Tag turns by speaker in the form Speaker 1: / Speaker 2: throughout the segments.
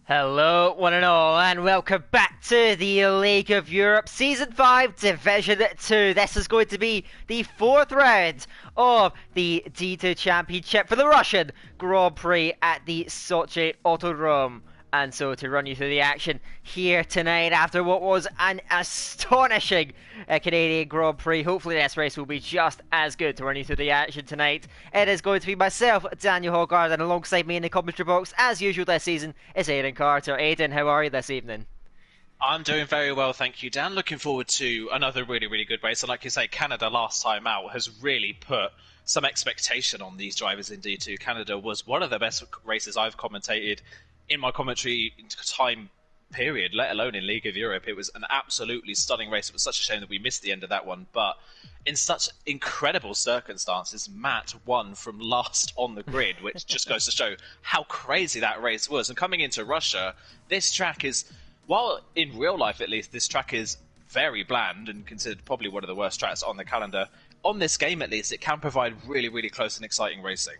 Speaker 1: Hello, one and all, and welcome back to the League of Europe Season 5 Division 2. This is going to be the fourth round of the D2 Championship for the Russian Grand Prix at the Sochi Autodrome. And so to run you through the action here tonight after what was an astonishing Canadian Grand Prix. Hopefully this race will be just as good to run you through the action tonight. It is going to be myself, Daniel Hoggard, and alongside me in the commentary box, as usual this season, is Aidan Carter. Aidan, how are you this evening?
Speaker 2: I'm doing very well, thank you, Dan. Looking forward to another really good race. And like you say, Canada last time out has really put some expectation on these drivers in D2. Canada was one of the best races I've commentated in my commentary time period, let alone in League of Europe. It was an absolutely stunning race. It was such a shame that we missed the end of that one, but in such incredible circumstances, Matt won from last on the grid, which just goes to show how crazy that race was. And coming into Russia, this track is, while in real life at least, this track is very bland and considered probably one of the worst tracks on the calendar, on this game at least, it can provide really close and exciting racing.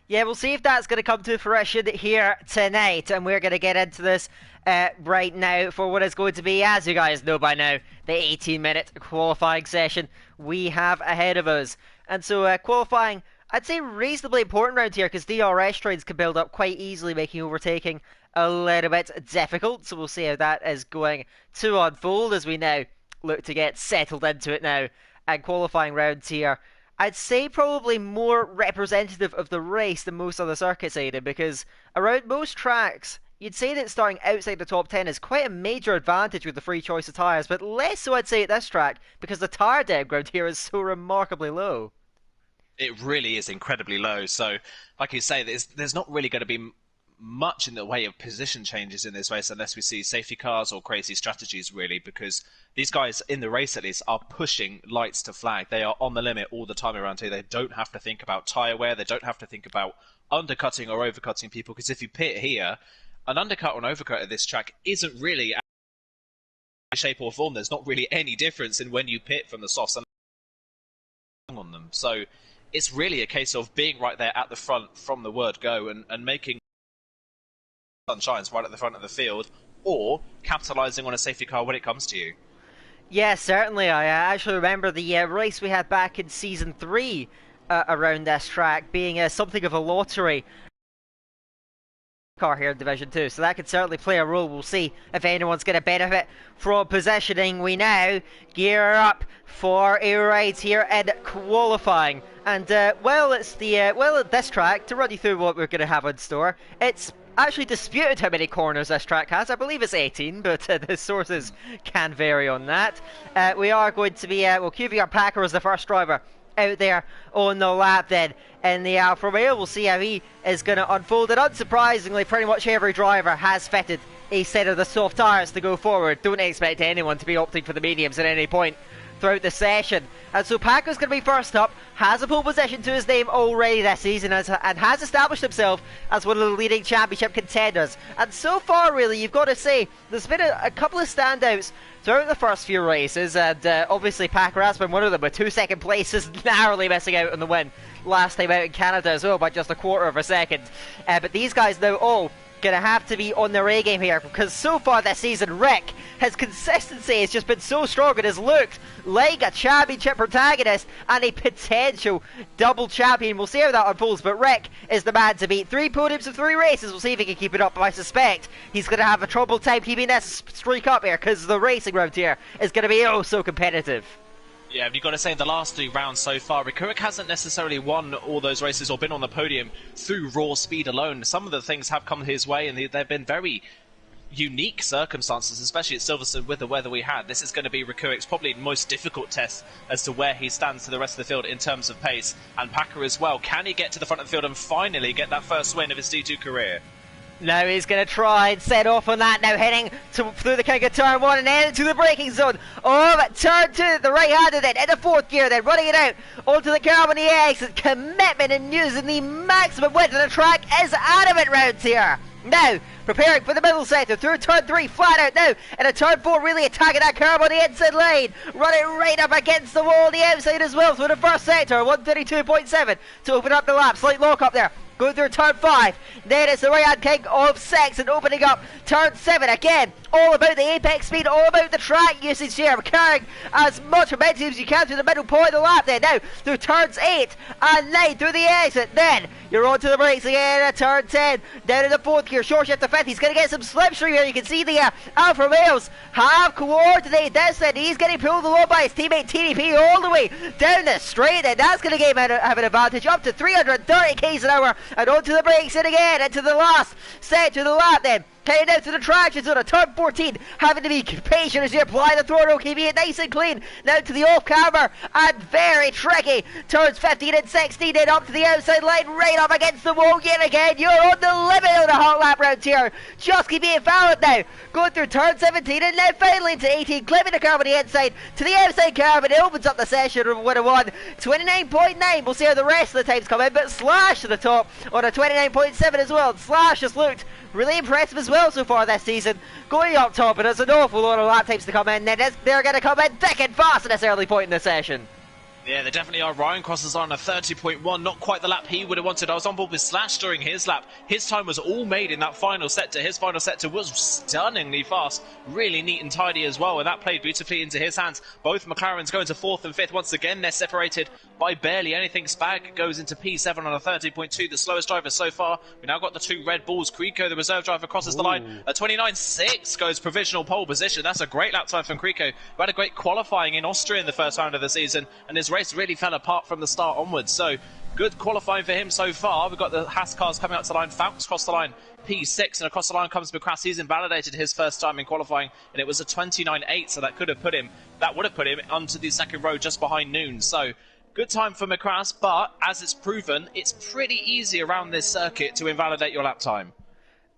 Speaker 1: Yeah, we'll see if that's going to come to fruition here tonight, and we're going to get into this right now for what is going to be, as you guys know by now, the 18-minute qualifying session we have ahead of us. And so qualifying, I'd say reasonably important round here, because DRS trains can build up quite easily, making overtaking a little bit difficult. So we'll see how that is going to unfold as we now look to get settled into it now. And qualifying rounds here, I'd say probably more representative of the race than most other circuits, Aidan, because around most tracks, you'd say that starting outside the top 10 is quite a major advantage with the free choice of tyres, but less so I'd say at this track, because the tyre depth ground here is so remarkably low.
Speaker 2: It really is incredibly low, so like you say, there's not really going to be much in the way of position changes in this race unless we see safety cars or crazy strategies, really, because these guys in the race at least are pushing lights to flag. They are on the limit all the time around here. They don't have to think about tyre wear. They don't have to think about undercutting or overcutting people, because if you pit here, an undercut or an overcut at this track isn't really shape or form. There's not really any difference in when you pit from the softs and on them. So it's really a case of being right there at the front from the word go and making sun shines right at the front of the field, or capitalising on a safety car when it comes to you.
Speaker 1: Yeah, certainly. I actually remember the race we had back in Season 3 around this track being something of a lottery car here in Division 2, so that could certainly play a role. We'll see if anyone's going to benefit from positioning. We now gear up for a ride here in qualifying, and it's this track, to run you through what we're going to have in store, it's actually disputed how many corners this track has. I believe it's 18, but the sources can vary on that. We are going to be, QVR Packer as the first driver out there on the lap then in the Alfa Romeo. We'll see how he is going to unfold it. Unsurprisingly, pretty much every driver has fitted a set of the soft tyres to go forward. Don't expect anyone to be opting for the mediums at any point throughout the session. And so Packer's going to be first up, has a pole position to his name already this season, and has established himself as one of the leading championship contenders. And so far, really, you've got to say, there's been a couple of standouts throughout the first few races, and obviously Packer has been one of them, with 2 second places, narrowly missing out on the win last time out in Canada as well by just a quarter of a second. But these guys now all going to have to be on their A game here, because so far this season, Rick, his consistency has just been so strong. It has looked like a championship protagonist and a potential double champion. We'll see how that unfolds, but Rick is the man to beat. 3 podiums in 3 races. We'll see if he can keep it up, but I suspect he's going to have a trouble time keeping this streak up here, because the racing round here is going to be oh so competitive.
Speaker 2: Yeah, you've got to say the last 3 rounds so far, Rikurik hasn't necessarily won all those races or been on the podium through raw speed alone. Some of the things have come his way, and they've been very unique circumstances, especially at Silverstone with the weather we had. This is going to be Rikurik's probably most difficult test as to where he stands to the rest of the field in terms of pace. And Packer as well. Can he get to the front of the field and finally get that first win of his D2 career?
Speaker 1: Now he's going to try and set off on that, now heading through the king of turn 1 and then into the braking zone of turn 2, the right-handed then, in the 4th gear then, running it out onto the curb on the exit. Commitment and using the maximum width of the track is out of it rounds here. Now, preparing for the middle sector through turn 3, flat out now, and a turn 4 really attacking that curb on the inside lane, running right up against the wall on the outside as well through the first sector, 132.7 to open up the lap, slight lock up there. going through turn 5. Then it's the right-hand king of Sexton opening up turn 7 again. All about the apex speed, all about the track usage here, carrying as much momentum as you can through the middle point of the lap there. Now, through turns 8 and 9, through the exit, then you're onto the brakes again at turn 10, down in the 4th gear, short shift to 5th, he's going to get some slipstream here. You can see the Alfa Romeos have coordinated this, and he's getting pulled along by his teammate TDP all the way down the straight, and that's going to give him have an advantage up to 330 k's an hour, and onto the brakes in again, into the last set to the lap then. Heading out to the traction zone at turn 14, having to be patient as you apply the throttle, keeping it nice and clean. Now to the off-camber, and very tricky. Turns 15 and 16, then up to the outside line, right up against the wall yet again. You're on the limit of the hot lap round here. Just keeping it valid now. Going through turn 17, and now finally into 18, clipping the curve on the inside to the outside curve, and it opens up the session with a 29.9. We'll see how the rest of the times come in, but Slash to the top on a 29.7 as well. Slash has looked really impressive as well so far this season, going up top, and there's an awful lot of lap times to come in. They're going to come in thick and fast at this early point in the session.
Speaker 2: Yeah, they definitely are. Ryan Cross is on a 30.1, not quite the lap he would have wanted. I was on board with Slash during his lap. His time was all made in that final sector. His final sector was stunningly fast, really neat and tidy as well, and that played beautifully into his hands. Both McLarens going to 4th and 5th. Once again, they're separated by barely anything. Spag goes into P7 on a 30.2, the slowest driver so far. We now got the 2 Red Bulls. Creco, the reserve driver, crosses the line. A 29.6 goes provisional pole position. That's a great lap time from Creco, who had a great qualifying in Austria in the first round of the season, and his race really fell apart from the start onwards. So good qualifying for him so far. We've got the Haas cars coming up to the line. Falks cross the line, P6, and across the line comes McCrass. He's invalidated his first time in qualifying, and it was a 29.8, so that would have put him onto the second row just behind Noon. So good time for McCrass, but as it's proven, it's pretty easy around this circuit to invalidate your lap time.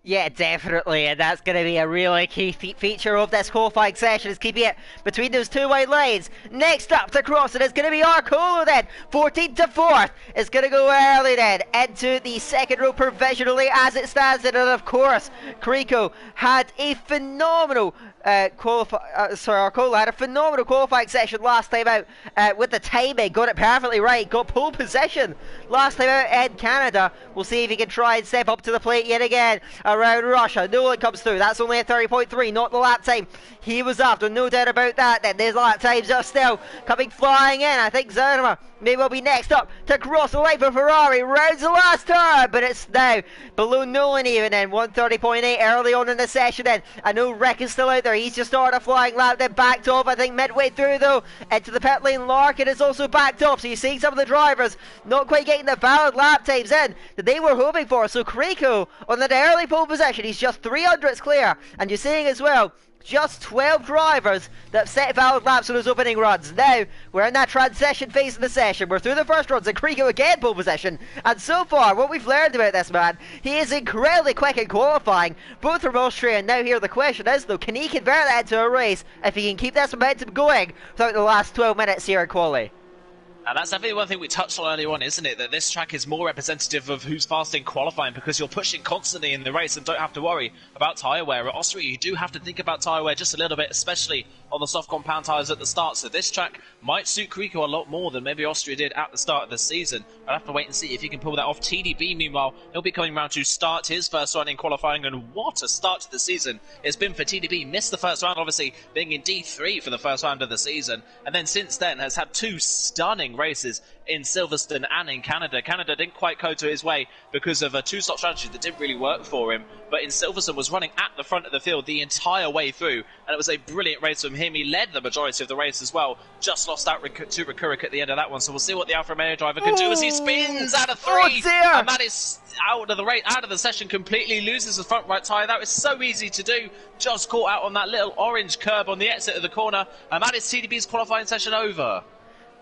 Speaker 1: Yeah, definitely, and that's going to be a really key feature of this qualifying session, is keeping it between those 2 white lines. Next up to cross it is going to be Arcolo then, 14th to 4th. It's going to go early then into the second row provisionally as it stands, and of course, Creco had a phenomenal Arcola had a phenomenal qualifying session last time out with the timing, got it perfectly right, got pole position last time out in Canada. We'll see if he can try and step up to the plate yet again around Russia. Nolan comes through, that's only a 30.3, not the lap time he was after, no doubt about that. Then these lap times are still coming flying in. I think Zerma may well be next up to cross the line for Ferrari, rounds the last turn, but it's now below Nolan even then, 130.8 early on in the session then. I know Rick is still out there, he's just started a flying lap, then backed off, I think midway through though, into the pit lane. Larkin is also backed off, so you're seeing some of the drivers not quite getting the valid lap times in that they were hoping for. So Creco on the early pole position, he's just 300ths clear, and you're seeing as well just 12 drivers that have set valid laps on those opening runs. Now, we're in that transition phase of the session. We're through the first runs, and Creco again pole position. And so far, what we've learned about this man, he is incredibly quick in qualifying, both from Austria. And now here the question is, though, can he convert that into a race if he can keep this momentum going throughout the last 12 minutes here in quali?
Speaker 2: And that's definitely one thing we touched on earlier on, isn't it? That this track is more representative of who's fast in qualifying, because you're pushing constantly in the race and don't have to worry about tyre wear. At Austria, you do have to think about tyre wear just a little bit, especially on the soft compound tyres at the start. So this track might suit Creco a lot more than maybe Austria did at the start of the season. I'll have to wait and see if he can pull that off. TDB, meanwhile, he'll be coming around to start his first run in qualifying, and what a start to the season it's been for TDB. Missed the first round, obviously, being in D3 for the first round of the season, and then since then has had 2 stunning races in Silverstone and in Canada. Canada didn't quite go to his way because of a 2-stop strategy that didn't really work for him, but in Silverstone was running at the front of the field the entire way through, and it was a brilliant race from him. He led the majority of the race as well, just lost out to Rikurik at the end of that one, so we'll see what the Alfa Romeo driver can do as he spins out of 3, and that is out of the race, out of the session completely, loses the front right tyre. That was so easy to do, just caught out on that little orange curb on the exit of the corner, and that is TDB's qualifying session over.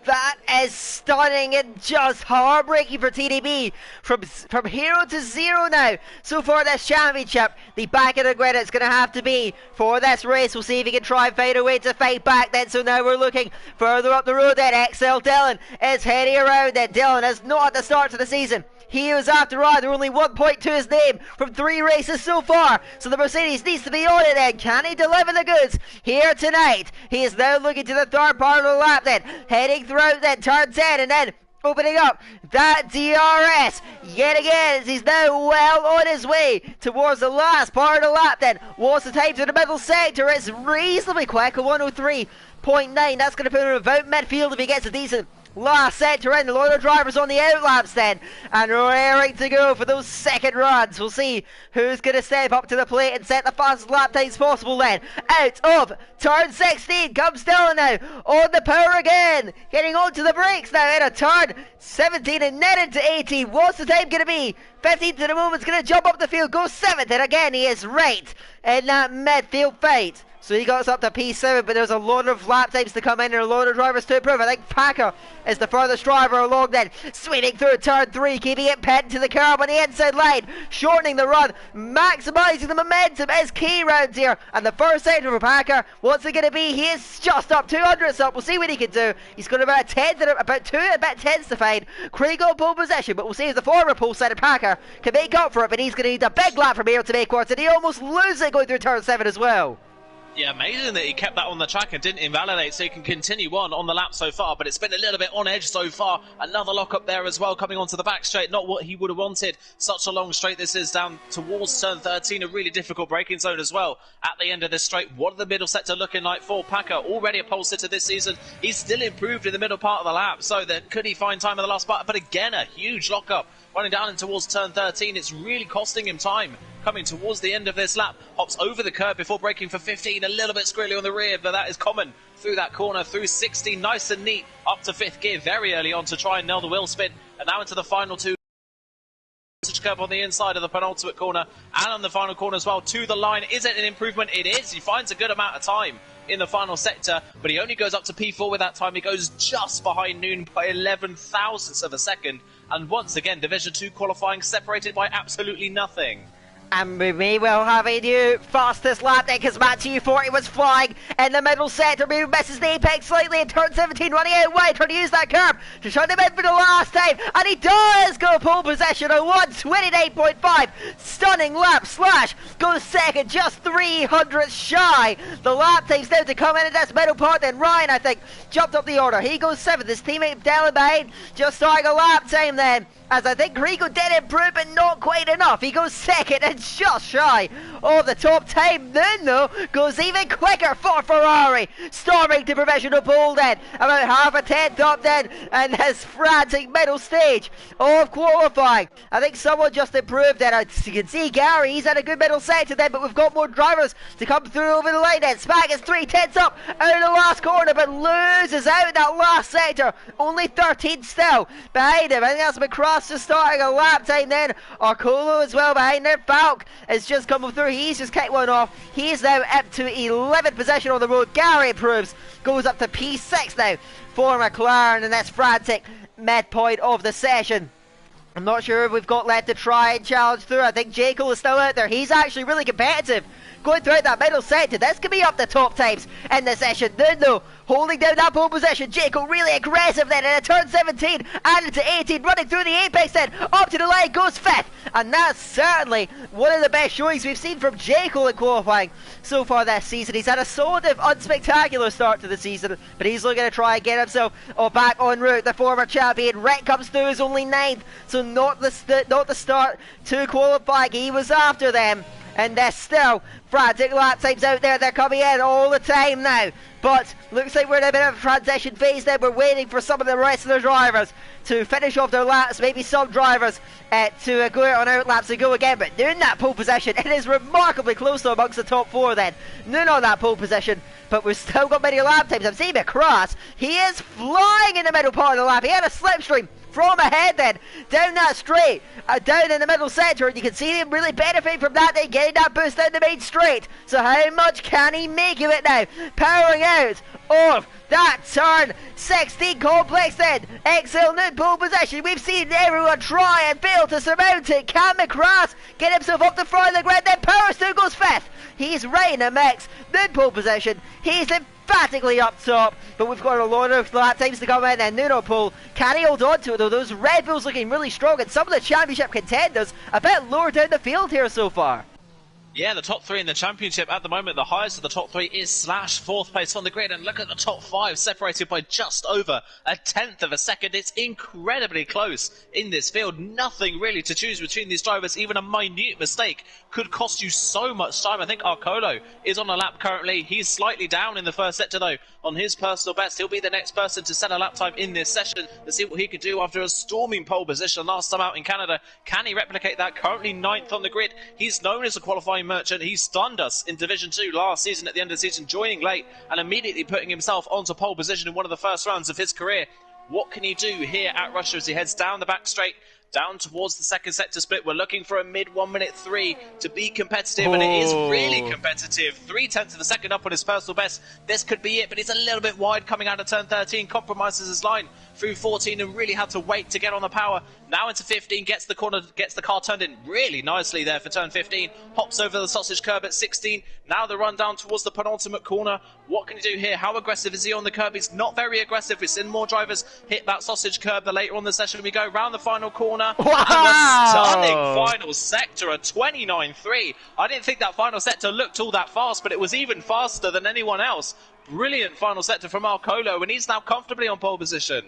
Speaker 1: That is stunning and just heartbreaking for TDB. From hero to zero now. So far this championship, the back of the grid it's going to have to be for this race. We'll see if he can try and find a way to fight back then. So now we're looking further up the road then. XL Dillon is heading around then. Dillon is not at the start of the season. He is after either only 1 point to his name from 3 races so far. So the Mercedes needs to be on it then. Can he deliver the goods here tonight? He is now looking to the third part of the lap then. Heading throughout then turn 10 and then opening up that DRS yet again as he's now well on his way towards the last part of the lap. Then what's the time to the middle sector? It's reasonably quick, a 103.9. That's going to put him about midfield if he gets a decent last sector in. A lot of drivers on the outlaps then, and raring to go for those second runs. We'll see who's going to step up to the plate and set the fastest lap times possible then. Out of turn 16 comes Dylan now, on the power again, getting onto the brakes now in a turn 17 and then into 18. What's the time going to be? 15 to the moment's going to jump up the field, goes 7th, and again he is right in that midfield fight. So he got us up to P7, but there's a lot of lap times to come in and a lot of drivers to improve. I think Packer is the furthest driver along then, swinging through turn 3, keeping it pinned to the curb on the inside line, shortening the run, maximising the momentum is key round here. And the first sector for Packer, what's it going to be? He is just up 200 up. We'll see what he can do. He's got about 10 to about 2 and about 10s to find. Craig on pole position, but we'll see if the former pole side of Packer can make up for it. But he's going to need a big lap from here to make quarters, and he almost loses it going through turn 7 as well.
Speaker 2: Yeah, amazing that he kept that on the track and didn't invalidate, so he can continue on the lap so far, but it's been a little bit on edge so far. Another lock up there as well, coming onto the back straight, not what he would have wanted. Such a long straight this is down towards turn 13, a really difficult braking zone as well. At the end of this straight, what are the middle sector looking like for Packer? Already a pole sitter this season, he's still improved in the middle part of the lap, so that could he find time in the last part? But again, a huge lock up. Running down in towards turn 13, it's really costing him time. Coming towards the end of this lap, hops over the curb before braking for 15, a little bit squirrely on the rear, but that is common. Through that corner, through 16, nice and neat, up to 5th gear very early on to try and nail the wheel spin, and now into the final 2. Curb on the inside of the penultimate corner, and on the final corner as well, to the line. Is it an improvement? It is. He finds a good amount of time in the final sector, but he only goes up to P4 with that time. He goes just behind Noon by 11 thousandths of a second, and once again, Division 2 qualifying separated by absolutely nothing.
Speaker 1: And we may well have a new fastest lap there because Matt 240 was flying in the middle sector, maybe misses the apex slightly in turn 17, running out wide, trying to use that curb to shut him in for the last time, and he does go pole position on 129.5, stunning lap slash, goes second, just 300 shy. The lap times now to come in at this middle part, then Ryan, I think, jumped up the order. He goes 7th, his teammate Dylan behind, just starting a lap time then. As I think Rico did improve, but not quite enough. He goes second and just shy of the top time. Then, though, goes even quicker for Ferrari. Storming to provisional pole then. About half a 10th up then. And his frantic middle stage of qualifying. I think someone just improved then. As you can see, Gary, he's had a good middle sector then, but we've got more drivers to come through over the line then. Spag is 3/10 up out of the last corner, but loses out in that last sector. Only 13 still behind him. I think that's McCross just starting a lap time then. Arcolo as well behind there. Falk has just come through. He's just kicked one off. He's now up to 11th position on the road. Gary improves. Goes up to P6 now for McLaren, and that's frantic midpoint of the session. I'm not sure if we've got left to try and challenge through. I think Jekyll is still out there. He's actually really competitive going throughout that middle sector. This could be up the top times in the session. Then though, holding down that pole position, Jekyll really aggressive then in a turn 17 and into 18, running through the apex then, up to the line, goes 5th. And that's certainly one of the best showings we've seen from Jekyll in qualifying so far this season. He's had a sort of unspectacular start to the season, but he's looking to try and get himself back en route. The former champion, Rick comes through as only 9th, so not the start to qualifying. He was after them. And there's still frantic lap times out there. They're coming in all the time now. But looks like we're in a bit of a transition phase then. We're waiting for some of the rest of the drivers to finish off their laps. Maybe some drivers to go out on out laps and go again. But Noon that pole position, it is remarkably close to amongst the top 4 then. Noon on that pole position. But we've still got many lap times. I'm seeing McCross. He is flying in the middle part of the lap. He had a slipstream from ahead then, down that straight, down in the middle sector, and you can see him really benefit from that, then getting that boost down the main straight. So how much can he make of it now? Powering out of that turn 16 complex then. Excel Noon pole position. We've seen everyone try and fail to surmount it. Can McCross get himself up the front of the grid? Then Power still goes 5th. He's right in the mix. Noon pole position. He's emphatically up top, but we've got a lot of lap times to come in, and Nuno pole, can he hold on to it though? Those Red Bulls looking really strong, and some of the championship contenders a bit lower down the field here so far.
Speaker 2: Yeah, the top three in the championship at the moment, the highest of the top three is Slash, fourth place on the grid. And look at the top five, separated by just over a tenth of a second. It's incredibly close in this field. Nothing really to choose between these drivers. Even a minute mistake could cost you so much time. I think Arcolo is on a lap currently. He's slightly down in the first sector, though, on his personal best. He'll be the next person to set a lap time in this session. Let's see what he could do after a storming pole position last time out in Canada. Can he replicate that? Currently ninth on the grid. He's known as a qualifying merchant. He stunned us in Division 2 last season at the end of the season, joining late and immediately putting himself onto pole position in one of the first rounds of his career. What can he do here at Russia as he heads down the back straight, down towards the second sector split? We're looking for a mid 1 minute 3 to be competitive, and it is really competitive. 0.3 of a second up on his personal best. This could be it, but he's a little bit wide coming out of turn 13, compromises his line through 14 and really had to wait to get on the power. Now into 15, gets the corner, gets the car turned in really nicely there for turn 15, hops over the sausage curb at 16. Now the run down towards the penultimate corner. What can he do here? How aggressive is he on the curb? He's not very aggressive. We've seen more drivers hit that sausage curb the later on the session we go. Round the final corner.
Speaker 1: Wow!
Speaker 2: And a stunning final sector, a 29.3. I didn't think that final sector looked all that fast, but it was even faster than anyone else. Brilliant final sector from Arcolo, and he's now comfortably on pole position.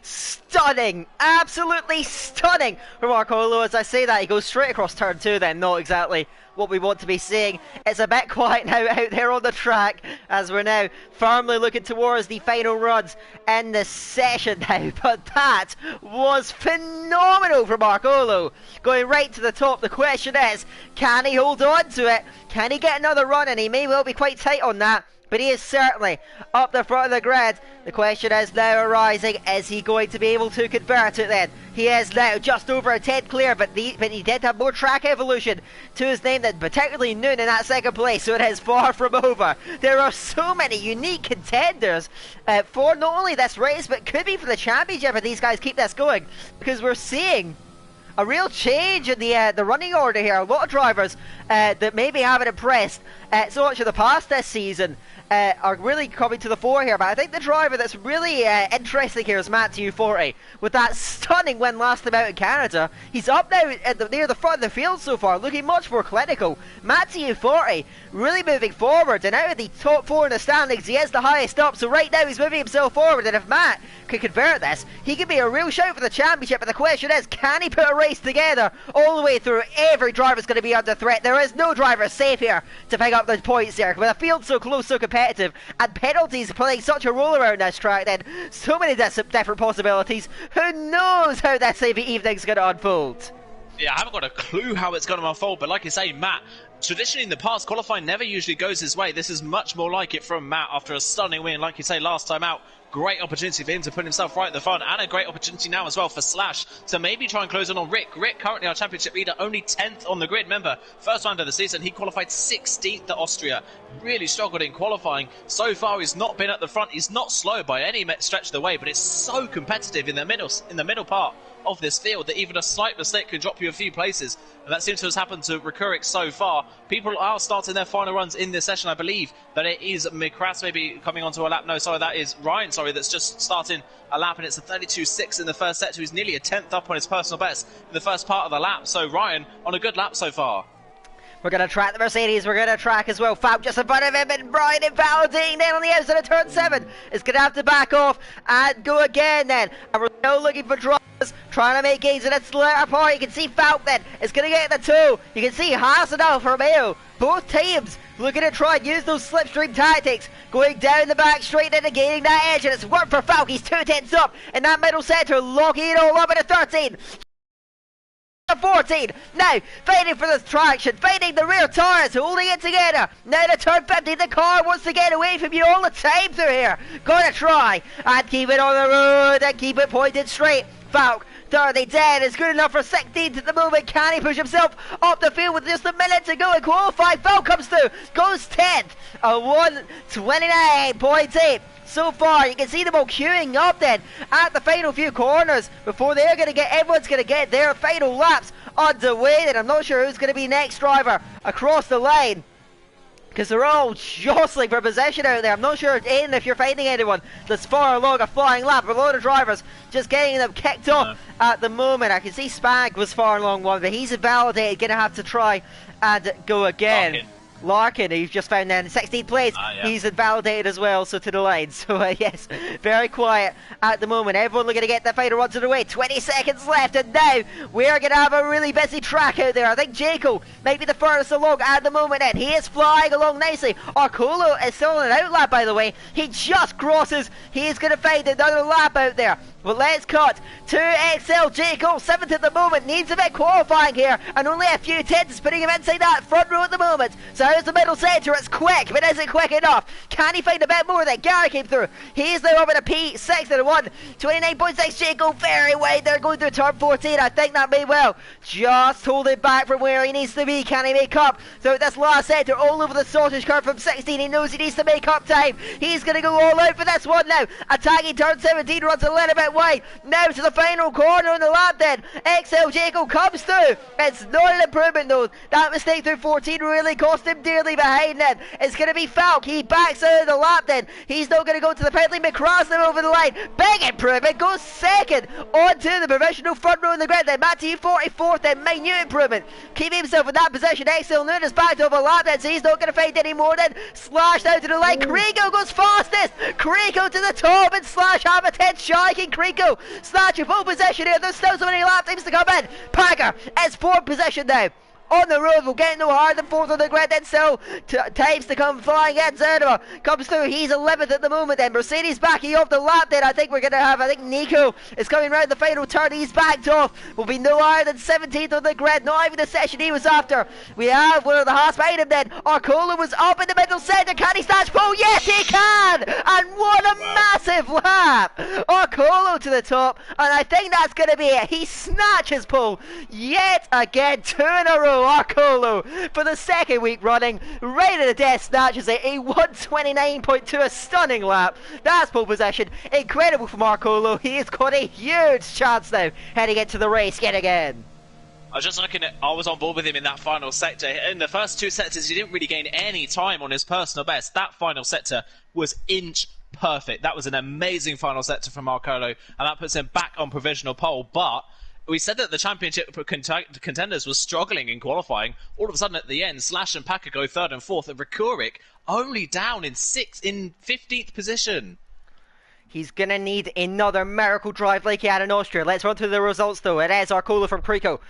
Speaker 1: Stunning! Absolutely stunning from Arcolo. As I say that, he goes straight across turn 2 then. Not exactly what we want to be seeing. It's a bit quiet now out there on the track as we're now firmly looking towards the final runs in the session now. But that was phenomenal from Arcolo. Going right to the top. The question is, can he hold on to it? Can he get another run? And he may well be quite tight on that. But he is certainly up the front of the grid. The question is now arising, is he going to be able to convert it then? He is now just over a 10 clear, but he did have more track evolution to his name than particularly Noon in that second place, so it is far from over. There are so many unique contenders for not only this race, but could be for the championship if these guys keep this going, because we're seeing a real change in the running order here. A lot of drivers that maybe haven't impressed so much in the past this season are really coming to the fore here. But I think the driver that's really interesting here is Matthew Forte. With that stunning win last time out in Canada, he's up now at near the front of the field so far, looking much more clinical. Matthew Forte really moving forward, and out of the top 4 in the standings, he is the highest up. So right now he's moving himself forward, and if Matt can convert this, he could be a real shout for the championship. But the question is, can he put a race together all the way through? Every driver's going to be under threat. There is no driver safe here to pick up the points there. With a field so close, so competitive, and penalties playing such a role around this track, then so many different possibilities. Who knows how this evening's going to unfold?
Speaker 2: Yeah, I haven't got a clue how it's going to unfold, but like you say, Matt, traditionally in the past, qualifying never usually goes his way. This is much more like it from Matt after a stunning win, like you say, last time out. Great opportunity for him to put himself right at the front, and a great opportunity now as well for Slash to maybe try and close in on Rick. Rick, currently our championship leader, only 10th on the grid. Remember, first round of the season, he qualified 16th at Austria. Really struggled in qualifying. So far, he's not been at the front. He's not slow by any stretch of the way, but it's so competitive in the middle part of this field that even a slight mistake can drop you a few places, and that seems to have happened to Rikurik so far. People are starting their final runs in this session. I believe that it is Mikras maybe coming onto a lap. No, sorry, that is Ryan, that's just starting a lap, and it's a 32.6 in the first sector. He's nearly a 10th up on his personal best in the first part of the lap. So Ryan on a good lap so far.
Speaker 1: We're going to track the Mercedes, we're going to track as well Falk just in front of him, and Brian and Valentine then on the outside of turn 7 is going to have to back off and go again then. And we're still looking for drivers, trying to make gains in its latter part. You can see Falk then is going to get the 2. You can see Haas and Alfa Romeo, both teams looking to try and use those slipstream tactics, going down the back straight into gaining that edge, and it's worked for Falk. He's 2 tenths up in that middle centre, locking it all up at a 13. 14, now fighting for the traction, fighting the rear tires, holding it together. Now to turn 15, the car wants to get away from you all the time through here. Gonna try and keep it on the road and keep it pointed straight. Falk, 30 dead is good enough for 16th at the moment. Can he push himself up the field with just a minute to go and qualify? Falk comes through, goes 10th, a 1:29.8. So far, you can see them all queuing up then at the final few corners before they're going to get, everyone's going to get their final laps underway. Then I'm not sure who's going to be next driver across the line because they're all jostling for possession out there. I'm not sure, Aiden, if you're finding anyone that's far along a flying lap. A load of drivers just getting them kicked off at the moment. I can see Spag was far along one, but he's invalidated, going to have to try and go again. Larkin, who's just found in 16th place, he's invalidated as well, so to the line. So yes, very quiet at the moment. Everyone looking to get the final runs underway. 20 seconds left, and now we're going to have a really busy track out there. I think Jaco might be the furthest along at the moment, and he is flying along nicely. Arcolo is still on an outlap, by the way. He just crosses. He's going to find another lap out there. But let's cut to XL Jaco, 7th at the moment, needs a bit qualifying here, and only a few tenths putting him inside that front row at the moment. So how's the middle centre? It's quick, but is it quick enough? Can he find a bit more? Then Gary came through. He's now up in a P6 and a 1. 29.6 Jaco, very wide there, going through turn 14. I think that may well just hold him back from where he needs to be. Can he make up? So this last centre all over the sausage curve from 16. He knows he needs to make up time. He's going to go all out for this one now. Attacking turn 17, runs a little bit wide. Now to the final corner on the lap then. XL Jaco comes through. It's not an improvement though. That mistake through 14 really cost him dearly behind then. It's going to be Falk. He backs out of the lap then. He's now going to go to the penalty. McCross them over the line. Big improvement. Goes second onto the provisional front row in the grid then. Matthew 44th then. Minute improvement. Keeping himself in that position. XL Nunes backed over lap then. So he's not going to find any more then. Slash out to the line. Krico goes fastest. Krico to the top, and Slash have a 10 striking. Krico snatch of full possession here. There's still so many lap times to come in. Packer is 4th possession now. On the road, will get no harder than 4th on the grid, then still times to come flying in. Zernova comes through, he's 11th at the moment then. Mercedes backing off the lap then. I think we're going to have, Nico is coming round the final turn, he's backed off. Will be no higher than 17th on the grid, not even the session he was after. We have one of the Haas behind him then. Arcola was up in the middle centre, can he snatch pole? Yes he can! And what a massive lap! Arcola to the top, and I think that's going to be it. He snatches pole yet again, 2 in a row. Arcolo for the 2nd week running, right at the death, snatches it a 129.2, a stunning lap. That's pole possession, incredible from Arcolo. He has got a huge chance now heading into the race yet again.
Speaker 2: I was just looking at, I was on board with him in that final sector. In the first 2 sectors, he didn't really gain any time on his personal best. That final sector was inch perfect. That was an amazing final sector from Arcolo, and that puts him back on provisional pole. But we said that the championship contenders was struggling in qualifying. All of a sudden at the end, Slash and Packer go 3rd and 4th, and Rekurik only down in 15th position.
Speaker 1: He's going to need another miracle drive like he had in Austria. Let's run through the results though. It is Arcola from Krico.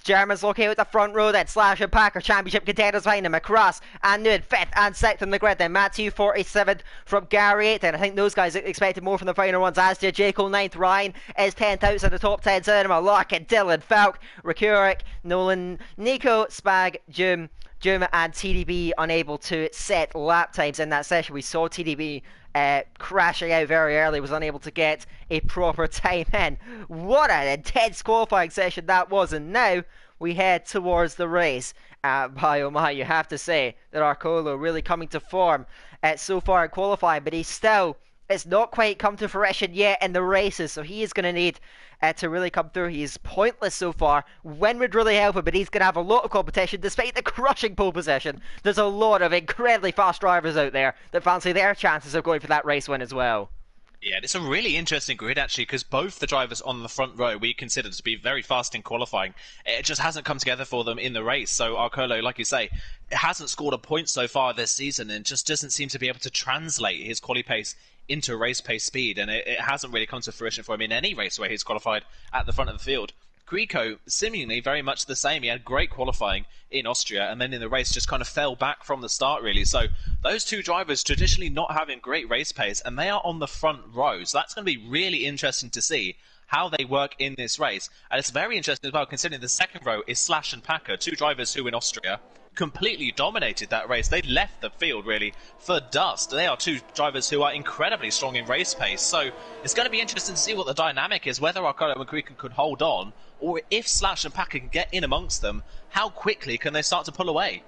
Speaker 1: Germans located at the front row then. Slash and Packer, championship contenders behind him. Across and Nude 5th and 6th in the grid then. Matthew 47th from Gary 8th, and I think those guys expected more from the final ones, as did Jaco 9th. Ryan is 10th outside the top 10 cinema. Larkin, Dylan, Falk, Rekurik, Nolan, Nico, Spag, Jum and TDB unable to set lap times in that session. We saw TDB crashing out very early, was unable to get a proper time in. What an intense qualifying session that was, and now we head towards the race. Oh my, you have to say that Arcolo really coming to form so far in qualifying, but it's not quite come to fruition yet in the races, so he is going to need to really come through. He's pointless so far. Win would really help him, but he's going to have a lot of competition despite the crushing pole position. There's a lot of incredibly fast drivers out there that fancy their chances of going for that race win as well.
Speaker 2: Yeah, it's a really interesting grid actually, because both the drivers on the front row we consider to be very fast in qualifying. It just hasn't come together for them in the race. So Arcolo, like you say, it hasn't scored a point so far this season, and just doesn't seem to be able to translate his quali pace into race pace speed, and it hasn't really come to fruition for him in any race where he's qualified at the front of the field. Krico, seemingly very much the same. He had great qualifying in Austria, and then in the race just kind of fell back from the start, really. So those two drivers traditionally not having great race pace, and they are on the front row. So that's going to be really interesting to see how they work in this race. And it's very interesting as well, considering the second row is Slash and Packer, two drivers who in Austria completely dominated that race. They left the field really for dust. They are two drivers who are incredibly strong in race pace. So it's going to be interesting to see what the dynamic is, whether Arcolo and Krico could hold on, or if Slash and Packer can get in amongst them, how quickly can they start to pull away?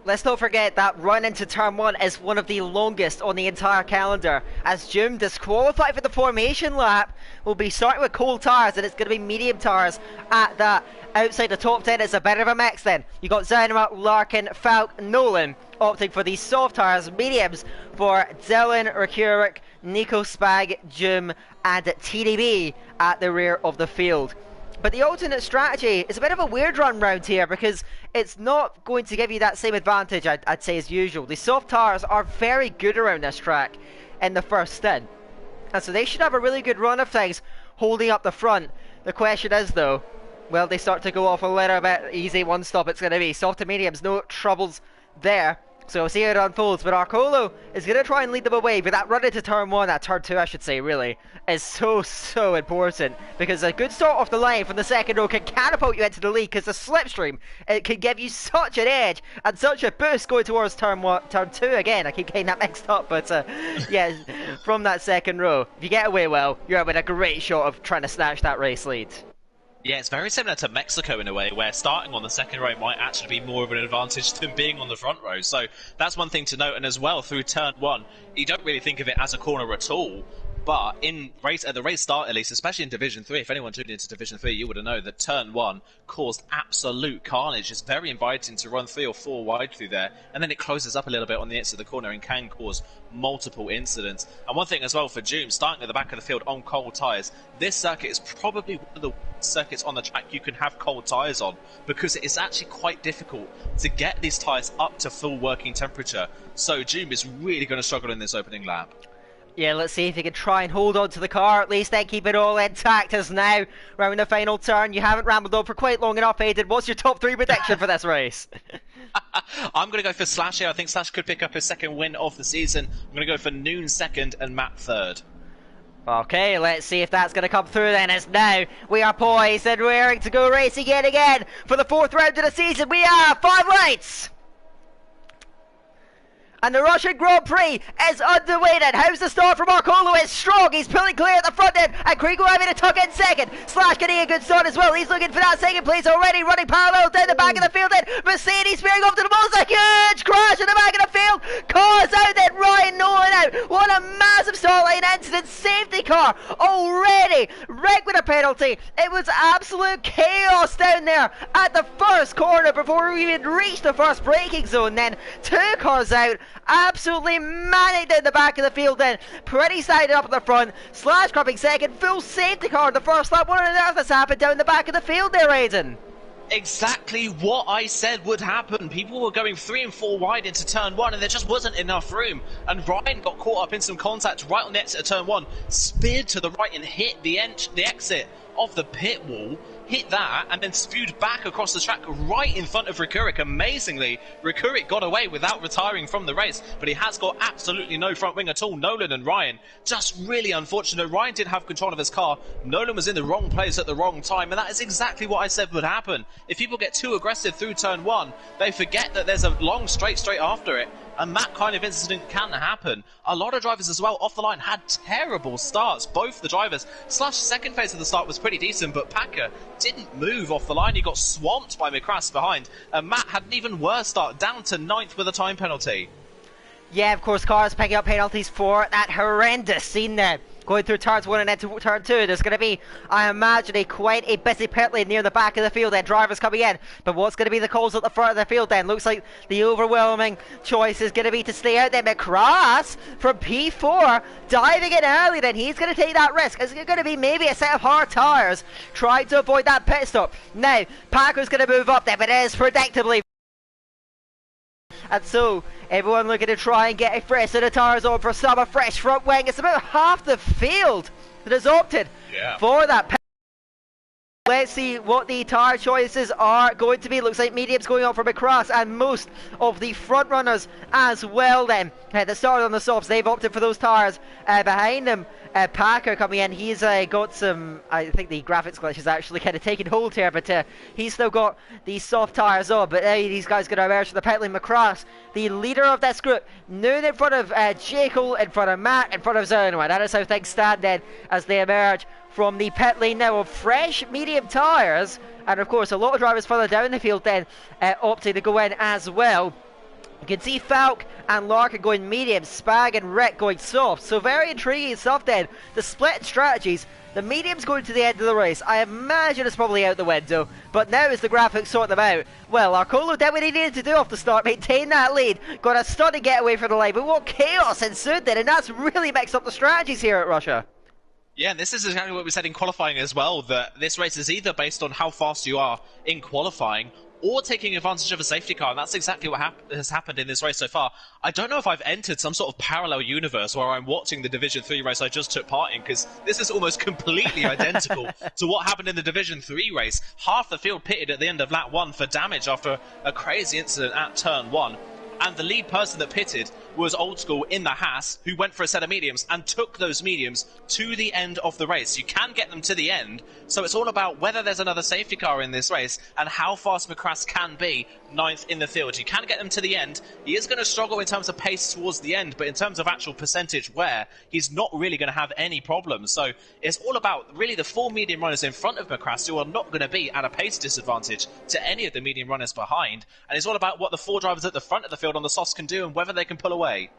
Speaker 1: Let's not forget that run into turn 1 is one of the longest on the entire calendar, as Doom, disqualified for the formation lap, will be starting with cold tyres, and it's going to be medium tyres at that. Outside the top 10, it's a bit of a mix then. You got Zynomat, Larkin, Falk, Nolan opting for these soft tyres, mediums for Dylan, Rekurik, Nico Spag, Doom, and TDB at the rear of the field. But the alternate strategy is a bit of a weird run round here, because it's not going to give you that same advantage, I'd say, as usual. The soft tyres are very good around this track in the first stint, and so they should have a really good run of things holding up the front. The question is, though, well, they start to go off a little bit easy. One stop it's going to be. Soft to mediums, no troubles there. So we'll see how it unfolds, but Arcolo is going to try and lead them away, but that run into turn 1, that turn 2 I should say, really, is so important, because a good start off the line from the second row can catapult you into the lead, because the slipstream, it can give you such an edge and such a boost going towards turn 2 again. I keep getting that mixed up, but yeah, from that second row, if you get away well, you're having a great shot of trying to snatch that race lead.
Speaker 2: Yeah, it's very similar to Mexico in a way, where starting on the second row might actually be more of an advantage than being on the front row. So that's one thing to note. And as well, through turn 1, you don't really think of it as a corner at all. But at the race start, at least, especially in Division 3, if anyone tuned into Division 3, you would have known that turn 1 caused absolute carnage. It's very inviting to run 3 or 4 wide through there, and then it closes up a little bit on the exit of the corner and can cause multiple incidents. And one thing as well for Doom, starting at the back of the field on cold tyres, this circuit is probably one of the circuits on the track you can have cold tyres on, because it's actually quite difficult to get these tyres up to full working temperature. So Doom is really going to struggle in this opening lap.
Speaker 1: Yeah, let's see if you can try and hold on to the car at least, then keep it all intact. As now, around the final turn, you haven't rambled on for quite long enough, Aiden. What's your top 3 prediction for this race?
Speaker 2: I'm going to go for Slash here. I think Slash could pick up his second win of the season. I'm going to go for Noon second and Matt third.
Speaker 1: Okay, let's see if that's going to come through then, as now we are poised and raring to go racing yet again for the 4th round of the season. We have 5 lights! And the Russian Grand Prix is underway then. How's the start from Arcolo? It's strong. He's pulling clear at the front end. And Krigo having a tuck in second. Slash getting a good start as well. He's looking for that second place already. Running parallel down the back of the field then. Mercedes spearing off to the ball. It's a huge crash in the back of the field. Cars out then. Ryan Nolan out. What a massive start line incident. Safety car already wrecked with a penalty. It was absolute chaos down there at the first corner before we even reached the first braking zone. Then 2 cars out. Absolutely manic down the back of the field then. Pretty sided up at the front. Slash cropping second. Full safety car in the first lap. What on earth has happened down the back of the field there, Aiden?
Speaker 2: Exactly what I said would happen. People were going 3 and 4 wide into turn 1 and there just wasn't enough room. And Ryan got caught up in some contact right on the exit of turn 1. Speared to the right and hit the exit of the pit wall. Hit that and then spewed back across the track right in front of Rekurik. Amazingly, Rekurik got away without retiring from the race, but he has got absolutely no front wing at all. Nolan and Ryan, just really unfortunate. Ryan didn't have control of his car. Nolan was in the wrong place at the wrong time, and that is exactly what I said would happen. If people get too aggressive through turn 1, they forget that there's a long straight after it, and that kind of incident can happen. A lot of drivers as well off the line had terrible starts. Both the drivers. Slash second phase of the start was pretty decent, but Packer didn't move off the line. He got swamped by McCrass behind. And Matt had an even worse start, down to 9th with a time penalty.
Speaker 1: Yeah, of course, cars picking up penalties for that horrendous scene there. Going through turns 1 and then to turn 2, there's going to be, I imagine, quite a busy pit lane near the back of the field then. Drivers coming in. But what's going to be the calls at the front of the field then? Looks like the overwhelming choice is going to be to stay out there. McCrass from P4 diving in early then. He's going to take that risk. It's going to be maybe a set of hard tyres trying to avoid that pit stop. Now, Packer's going to move up there, but it is predictably. And so, everyone looking to try and get a fresh set of tyres on for summer fresh front wing. It's about half the field that has opted for that. Let's see what the tyre choices are going to be. Looks like mediums going on for McCrass and most of the front runners as well then. That started on the softs, they've opted for those tyres. Behind them, Packer coming in, he's got some, I think the graphics glitch is actually kind of taking hold here, but he's still got these soft tyres on. But these guys going to emerge from the pit lane. McCrass, the leader of this group, Noon in front of Jekyll, in front of Matt, in front of Zernoa. That is how things stand then as they emerge from the pit lane now of fresh medium tyres. And of course, a lot of drivers further down the field then opting to go in as well. You can see Falk and Larkin going medium, Spag and Rick going soft. So very intriguing stuff then. The split strategies. The medium's going to the end of the race. I imagine it's probably out the window. But now as the graphics sort them out, well, Arcolo did what he needed to do off the start. Maintain that lead. Got a stunning getaway from the line. But what chaos ensued then. And that's really mixed up the strategies here at Russia.
Speaker 2: Yeah, and this is exactly what we said in qualifying as well, that this race is either based on how fast you are in qualifying or taking advantage of a safety car, and that's exactly what has happened in this race so far. I don't know if I've entered some sort of parallel universe where I'm watching the Division 3 race I just took part in, because this is almost completely identical to what happened in the Division 3 race. Half the field pitted at the end of lap 1 for damage after a crazy incident at turn 1. And the lead person that pitted was Old School in the Haas, who went for a set of mediums and took those mediums to the end of the race. You can get them to the end, so it's all about whether there's another safety car in this race and how fast McCrass can be 9th in the field. You can get them to the end. He is going to struggle in terms of pace towards the end, but in terms of actual percentage wear, he's not really going to have any problems. So it's all about really the 4 medium runners in front of McCrass who are not going to be at a pace disadvantage to any of the medium runners behind. And it's all about what the 4 drivers at the front of the field on the softs can do and whether they can pull away.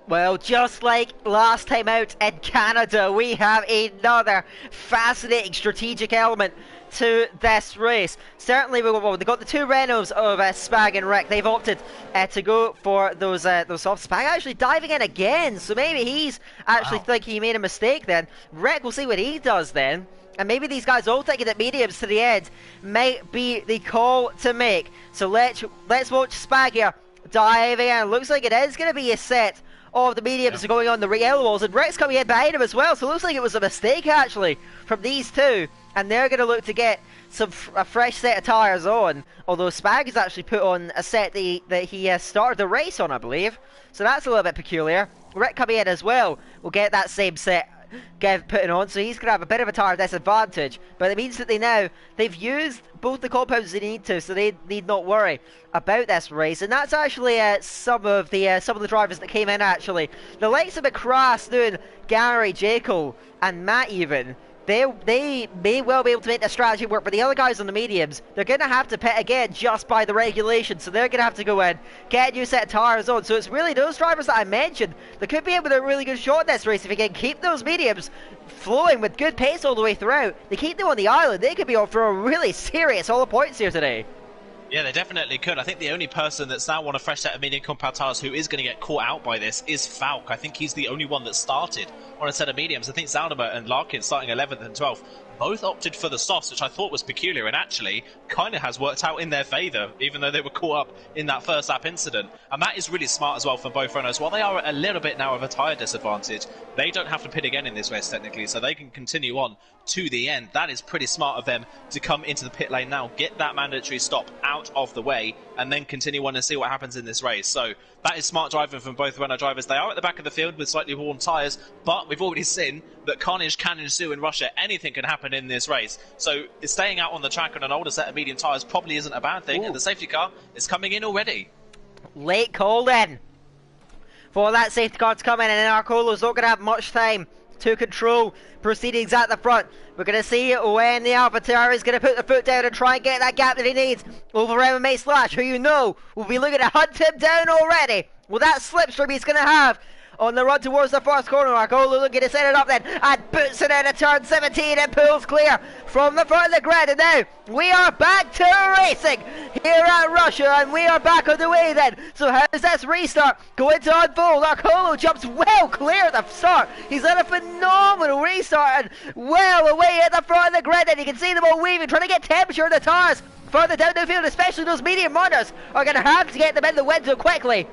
Speaker 1: Well, just like last time out in Canada, we have another fascinating strategic element to this race. Certainly, they've got the 2 Renaults of Spag and Rick. They've opted to go for those soft. Spag actually diving in again, so maybe he's actually thinking he made a mistake then. Rick, we'll see what he does then. And maybe these guys all taking it mediums to the end might be the call to make. So let's watch Spag here diving in. Looks like it is going to be a set of the mediums going on the yellow walls, and Rick's coming in behind him as well, so it looks like it was a mistake actually from these two, and they're going to look to get a fresh set of tyres on, although Spag has actually put on a set that he started the race on, I believe, so that's a little bit peculiar. Rick coming in as well will get that same set putting on, so he's going to have a bit of a tyre disadvantage, but it means that they've used both the compounds they need to, so they need not worry about this race. And that's actually some of the drivers that came in actually. The likes of McCrass doing Gary, Jekyll and Matt even, they may well be able to make the strategy work, but the other guys on the mediums, they're going to have to pit again just by the regulations, so they're going to have to go in, get a new set of tyres on. So it's really those drivers that I mentioned that could be able to really good shot in this race. If you can keep those mediums flowing with good pace all the way throughout, they keep them on the island, they could be on for a really serious all the points here today.
Speaker 2: Yeah, they definitely could. I think the only person that's now on a fresh set of medium compound tyres who is going to get caught out by this is Falk. I think he's the only one that started on a set of mediums. I think Zaldimer and Larkin starting 11th and 12th both opted for the softs, which I thought was peculiar and actually kind of has worked out in their favour, even though they were caught up in that first lap incident. And that is really smart as well from both runners. While they are a little bit now of a tyre disadvantage, they don't have to pit again in this race technically, so they can continue on to the end. That is pretty smart of them to come into the pit lane now, get that mandatory stop out of the way, and then continue on and see what happens in this race. So that is smart driving from both Renault drivers. They are at the back of the field with slightly worn tyres, but we've already seen that carnage can ensue in Russia. Anything can happen in this race. So staying out on the track on an older set of medium tyres probably isn't a bad thing, and the safety car is coming in already.
Speaker 1: Late call then for that safety car to come in, and Arcolo's not going to have much time to control proceedings at the front. We're going to see when the AlphaTauri is going to put the foot down and try and get that gap that he needs over MMA Slash, who you know will be looking to hunt him down already. Well, that slipstream he's going to have on the run towards the first corner. Arcolo looking to set it up then, and boots it into turn 17 and pulls clear from the front of the grid. And now we are back to racing here at Russia, and we are back on the way then. So how does this restart going to unfold? Arcolo jumps well clear at the start. He's had a phenomenal restart and well away at the front of the grid, and you can see them all weaving, trying to get temperature in the tyres further down the field, especially those medium runners are going to have to get them in the window quickly.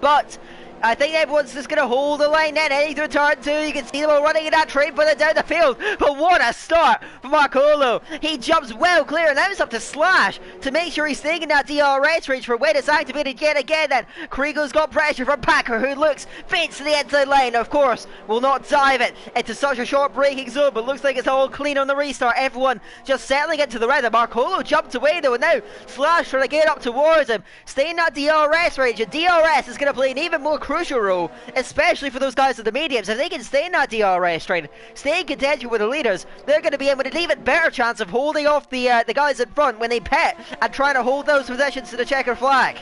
Speaker 1: But I think everyone's just going to hold the line then, heading through turn 2. You can see them all running in that train further down the field. But what a start from Arcolo. He jumps well clear, and now it's up to Slash to make sure he's staying in that DRS range for when it's activated yet again. Then Krigo's got pressure from Packer, who looks fits to the inside line. Of course, will not dive it into such a short braking zone, but looks like it's all clean on the restart. Everyone just settling into the rhythm. Arcolo jumped away though, and now Slash trying to get up towards him. Stay in that DRS range, and DRS is going to play an even more crucial role, especially for those guys at the mediums. If they can stay in that DRS train, stay in contention with the leaders, they're going to be able to an even better chance of holding off the guys in front when they pit and trying to hold those positions to the checker flag.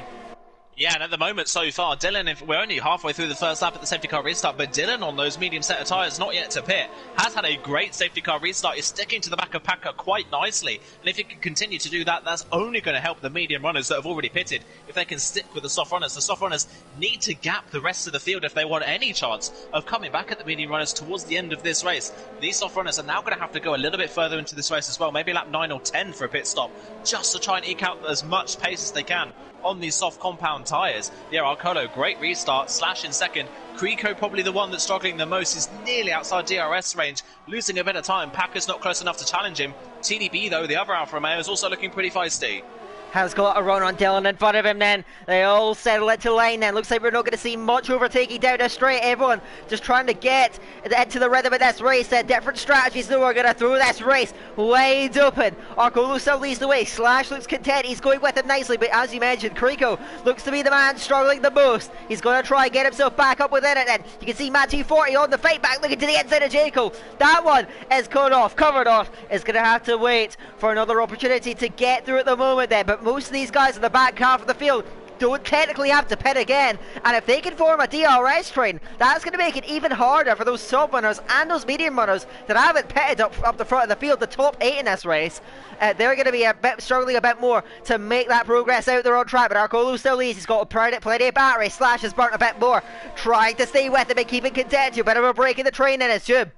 Speaker 2: Yeah, and at the moment so far, Dylan, if we're only halfway through the first lap at the safety car restart, but Dylan on those medium set of tyres, not yet to pit, has had a great safety car restart. He's sticking to the back of Packer quite nicely. And if he can continue to do that, that's only going to help the medium runners that have already pitted. If they can stick with the soft runners need to gap the rest of the field if they want any chance of coming back at the medium runners towards the end of this race. These soft runners are now going to have to go a little bit further into this race as well, maybe lap 9 or 10 for a pit stop, just to try and eke out as much pace as they can on these soft compound tyres. Yeah, Arcolo, great restart. Slash in second. Creco probably the one that's struggling the most. Is nearly outside DRS range, losing a bit of time. Packer's not close enough to challenge him. TDB, though, the other Alfa Romeo, is also looking pretty feisty.
Speaker 1: Has got a run on Dylan in front of him then. They all settle into line then. Looks like we're not going to see much overtaking down the straight. Everyone just trying to get into the rhythm of this race. Different strategies though are going to throw this race wide open. Arcolo still leads the way. Slash looks content. He's going with it nicely. But as you mentioned, Creco looks to be the man struggling the most. He's going to try and get himself back up within it then. You can see Matty 40 on the fight back looking to the inside of Jaco. That one is cut off, covered off. Is going to have to wait for another opportunity to get through at the moment then. But most of these guys in the back half of the field don't technically have to pit again, and if they can form a DRS train, that's going to make it even harder for those sub runners and those medium runners that haven't pitted up the front of the field, the top 8 in this race. They're going to be struggling a bit more to make that progress out there on track, but Arcolo still leads. He's got plenty of battery. Slash has burnt a bit more, trying to stay with him and keep in contention. Bit of a break in the train in his tube.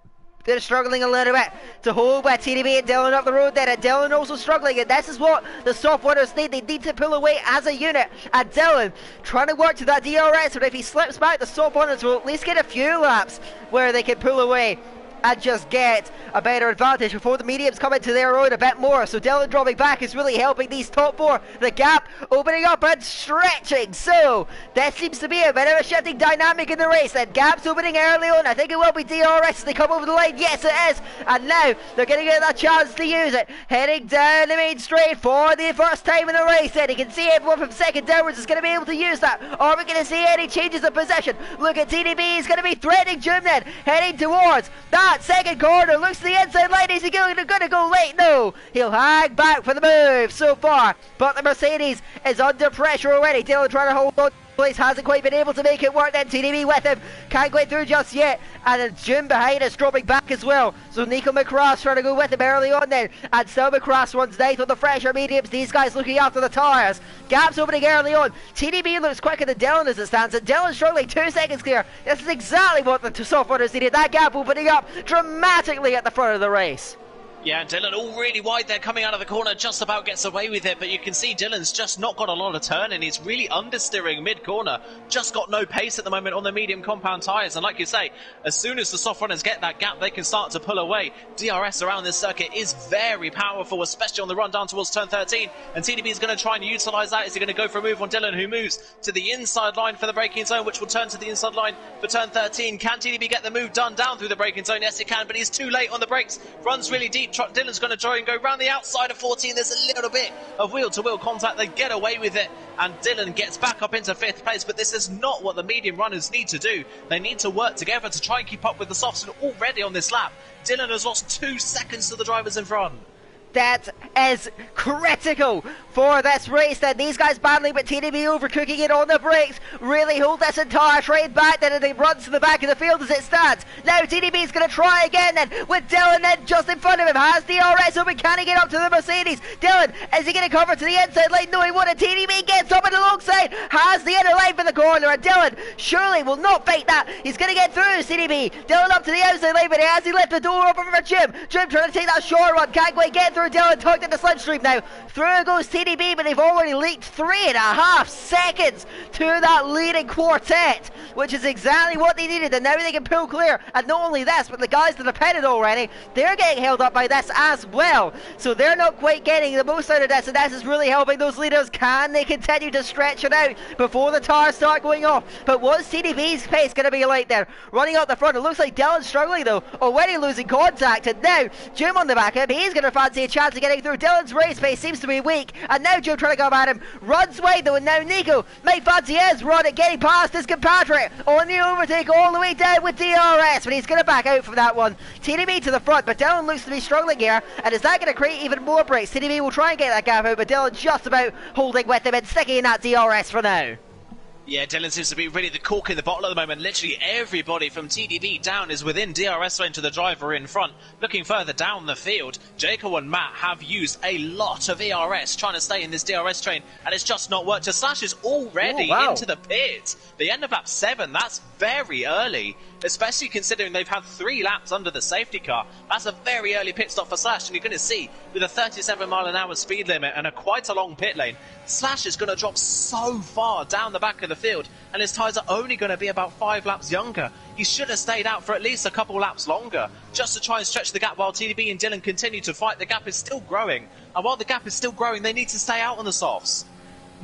Speaker 1: They're struggling a little bit to hold with TDB and Dylan up the road there, and Dylan also struggling, and this is what the soft runners need. They need to pull away as a unit, and Dylan trying to work to that DRS, but if he slips back, the soft runners will at least get a few laps where they can pull away and just get a better advantage before the mediums come into their own a bit more. So Dylan dropping back is really helping these top 4. The gap opening up and stretching. So that seems to be a bit of a shifting dynamic in the race. That gap's opening early on. I think it will be DRS as they come over the line. Yes, it is. And now they're going to get that chance to use it. Heading down the main straight for the first time in the race. And you can see everyone from second downwards is going to be able to use that. Are we going to see any changes of position? Look at TDB. He's going to be threatening Jim then. Heading towards that second corner, looks to the inside line. Is he going to go late? No, he'll hang back for the move so far, but the Mercedes is under pressure already. Dylan trying to hold on place, hasn't quite been able to make it work. Then TDB with him, can't get through just yet, and then Jim behind us dropping back as well. So Nico McCross trying to go with him early on then, and still McCross runs nice with the fresher mediums. These guys looking after the tyres. Gaps opening early on. TDB looks quicker than Dylan as it stands, and Dylan struggling 2 seconds clear. This is exactly what the two soft runners needed. That gap opening up dramatically at the front of the race.
Speaker 2: Yeah, and Dylan all really wide there, coming out of the corner, just about gets away with it, but you can see Dylan's just not got a lot of turn, and he's really understeering mid-corner, just got no pace at the moment on the medium compound tyres, and like you say, as soon as the soft runners get that gap, they can start to pull away. DRS around this circuit is very powerful, especially on the run down towards turn 13, and TDB is going to try and utilise that. Is he going to go for a move on Dylan, who moves to the inside line for the braking zone, which will turn to the inside line for turn 13. Can TDB get the move done down through the braking zone? Yes, he can, but he's too late on the brakes. Runs really deep. Dylan's going to try and go round the outside of 14. There's a little bit of wheel-to-wheel contact. They get away with it, and Dylan gets back up into 5th place, but this is not what the medium runners need to do. They need to work together to try and keep up with the softs, and already on this lap, Dylan has lost 2 seconds to the drivers in front.
Speaker 1: That is critical for this race. Then these guys battling, but TDB overcooking it on the brakes. Really hold this entire train back. Then it runs to the back of the field as it stands. Now TDB is going to try again then, with Dylan then just in front of him. Has DRS open. Can he get up to the Mercedes? Dylan, is he going to cover to the inside line? No, he won't. TDB gets up and alongside. Has the inner line for the corner, and Dylan surely will not fight that. He's going to get through TDB. Dylan up to the outside line, but has he left the door open for Jim? Jim trying to take that short run. Can't quite get through. Dylan tucked in the slipstream now. Through goes TDB, but they've already leaked 3.5 seconds to that leading quartet, which is exactly what they needed, and now they can pull clear. And not only this, but the guys that have pitted already, they're getting held up by this as well. So they're not quite getting the most out of this, and this is really helping those leaders. Can they continue to stretch it out before the tires start going off? But what's TDB's pace going to be like there? Running out the front, it looks like Dylan's struggling though, already losing contact, and now Jim on the back of him, he's going to fancy a chance of getting through. Dylan's race pace seems to be weak, and now Jim trying to come at him, runs wide though, and now Nico might fancy his run at getting past his compatriot on the overtake all the way down with DRS, but he's going to back out from that one. TDB to the front, but Dylan looks to be struggling here, and is that going to create even more breaks? TDB will try and get that gap out, but Dylan just about holding with him and sticking in that DRS for now.
Speaker 2: Yeah, Dylan seems to be really the cork in the bottle at the moment. Literally everybody from TDB down is within DRS lane to the driver in front. Looking further down the field, Jaco and Matt have used a lot of ERS trying to stay in this DRS train, and it's just not worked. Slash is already into the pit. The end of lap 7, that's very early, especially considering they've had 3 laps under the safety car. That's a very early pit stop for Slash, and you're going to see with a 37-mile-an-hour speed limit and quite a long pit lane, Slash is going to drop so far down the back of the field, and his tyres are only going to be about 5 laps younger. He should have stayed out for at least a couple laps longer, just to try and stretch the gap while TDB and Dylan continue to fight. The gap is still growing, and while the gap is still growing, they need to stay out on the softs.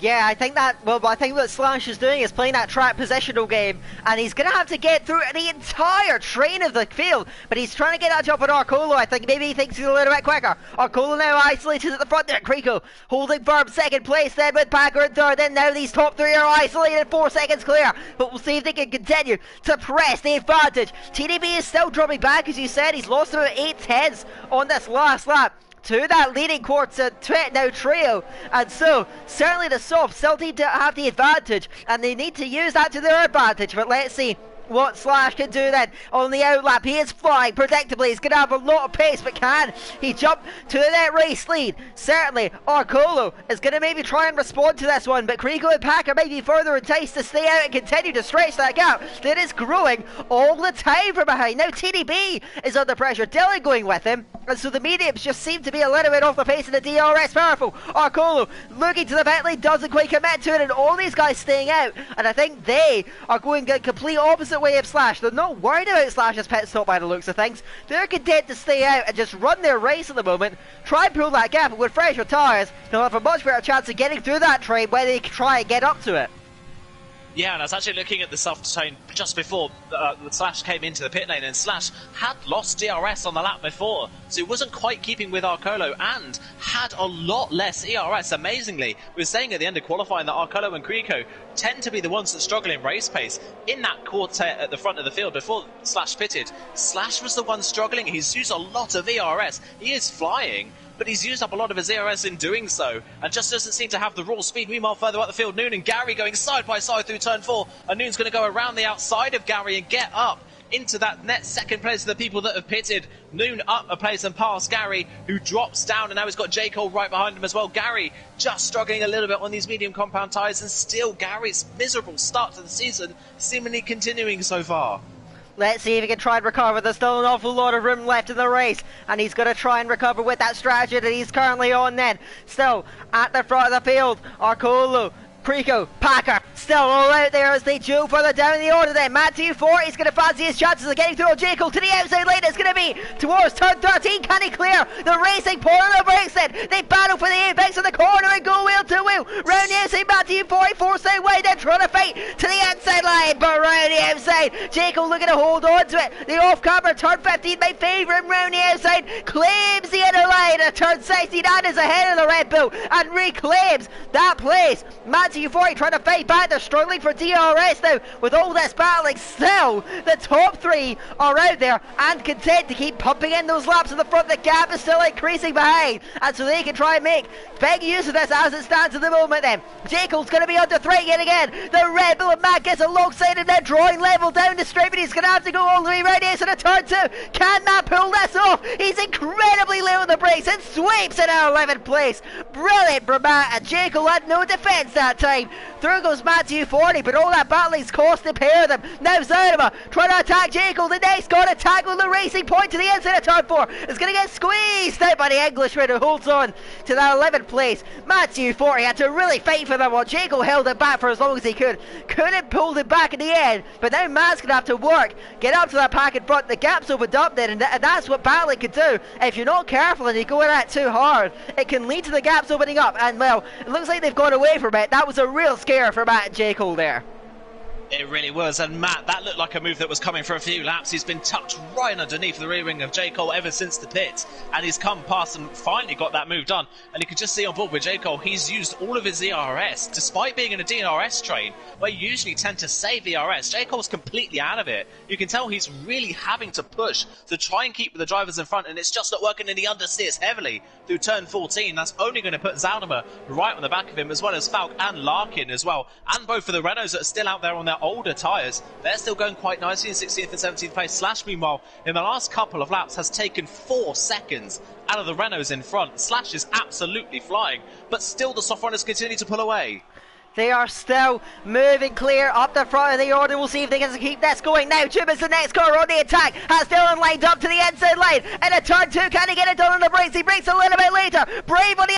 Speaker 1: Yeah, I think what Slash is doing is playing that track positional game, and he's going to have to get through the entire train of the field, but he's trying to get that jump on Arcolo. I think maybe he thinks he's a little bit quicker. Arcolo now isolated at the front there. Krico holding firm second place then with Packer in third. Then now these top 3 are isolated, 4 seconds clear, but we'll see if they can continue to press the advantage. TDB is still dropping back, as you said. He's lost about 8/10 on this last lap to that leading quartet now trio, and so certainly the softs still need to have the advantage, and they need to use that to their advantage. But let's see what Slash can do then on the outlap. He is flying predictably. He's going to have a lot of pace, but can he jump to that race lead? Certainly Arcolo is going to maybe try and respond to this one, but Krico and Packer may be further enticed to stay out and continue to stretch that gap that is growing all the time from behind. Now TDB is under pressure, Dylan going with him, and so the mediums just seem to be a little bit off the pace of the DRS. Powerful Arcolo looking to the pit lane, doesn't quite commit to it, and all these guys staying out, and I think they are going the complete opposite way of Slash. They're not worried about Slash's pit stop by the looks of things. They're content to stay out and just run their race at the moment, try and pull that gap, and with fresher tyres they'll have a much better chance of getting through that train when they try and get up to it.
Speaker 2: Yeah, and I was actually looking at the soft train just before Slash came into the pit lane, and Slash had lost DRS on the lap before, so he wasn't quite keeping with Arcolo and had a lot less ERS. Amazingly, we were saying at the end of qualifying that Arcolo and Krico tend to be the ones that struggle in race pace. In that quartet at the front of the field before Slash pitted, Slash was the one struggling. He's used a lot of ERS. He is flying, but he's used up a lot of his ERS in doing so, and just doesn't seem to have the raw speed. Meanwhile, further up the field, Noon and Gary going side by side through turn 4, and Noon's going to go around the outside of Gary and get up into that net second place of the people that have pitted. Noon up a place and past Gary, who drops down, and now he's got J. Cole right behind him as well. Gary just struggling a little bit on these medium compound tyres, and still Gary's miserable start to the season seemingly continuing so far.
Speaker 1: Let's see if he can try and recover. There's still an awful lot of room left in the race, and he's going to try and recover with that strategy that he's currently on then. Still at the front of the field, Arcolo, Krico, Packer, still all out there as they duel further down in the order then. Matthew Ford, he's going to fancy his chances of getting through on Jacob to the outside lane. It's going to be towards turn 13. Can he clear the racing point on the brakes then? They battle for the apex of the corner and go wheel to wheel. Round the outside, Matthew Ford forced out wide, then trying to fight to the inside line, but round the outside, Jacob looking to hold on to it. The off-camber turn 15 may favour him round the outside, claims the inner line at turn 16 and is ahead of the Red Bull and reclaims that place. Matthew Ford trying to fight back. They're struggling for DRS now with all this battling. Still the top 3 are out there and content to keep pumping in those laps in the front. The gap is still increasing behind, and so they can try and make big use of this as it stands at the moment then. Jacob's going to be under threat yet again. The Red Bull and Matt gets alongside and then drawing level down the straight, but he's going to have to go all the way right into the turn 2. Can Matt pull this off? He's incredibly low on the brakes and sweeps in our 11th place. Brilliant from Matt, and Jacob had no defence that time. Through goes Matthew 40, but all that battling's cost the pair of them. Now Zanima trying to attack Jacob. The next got to tackle the racing point to the inside of turn 4. Is going to get squeezed out by the Englishman who holds on to that 11th place. Matthew 40 had to really fight for them while Jacob held it back for as long as he could. Couldn't pull it back in the end, but now Matt's going to have to work, get up to that pack in front. The gap's opened up then, and that's what battling can do. If you're not careful and you go in that too hard, it can lead to the gaps opening up, and well, it looks like they've gone away from it. That was a real scare for Matt and J. Cole there.
Speaker 2: It really was, and Matt, that looked like a move that was coming for a few laps. He's been tucked right underneath the rear wing of J. Cole ever since the pit, and he's come past and finally got that move done. And you can just see on board with J. Cole, he's used all of his ERS. Despite being in a DRS train, where you usually tend to save ERS, J. Cole's completely out of it. You can tell he's really having to push to try and keep the drivers in front, and it's just not working, and he understeers heavily through turn 14. That's only going to put Zaldimer right on the back of him, as well as Falk and Larkin as well, and both of the Renaults that are still out there on their older tyres. They're still going quite nicely in 16th and 17th place. Slash, meanwhile, in the last couple of laps, has taken 4 seconds out of the Renaults in front. Slash is absolutely flying, but still the soft runners continue to pull away.
Speaker 1: They are still moving clear up the front of the order. We'll see if they can keep this going now. Jim is the next car on the attack. Has Dylan lined up to the inside line. And a turn 2, can he get it done on the brakes? He brakes a little bit later. Brave on the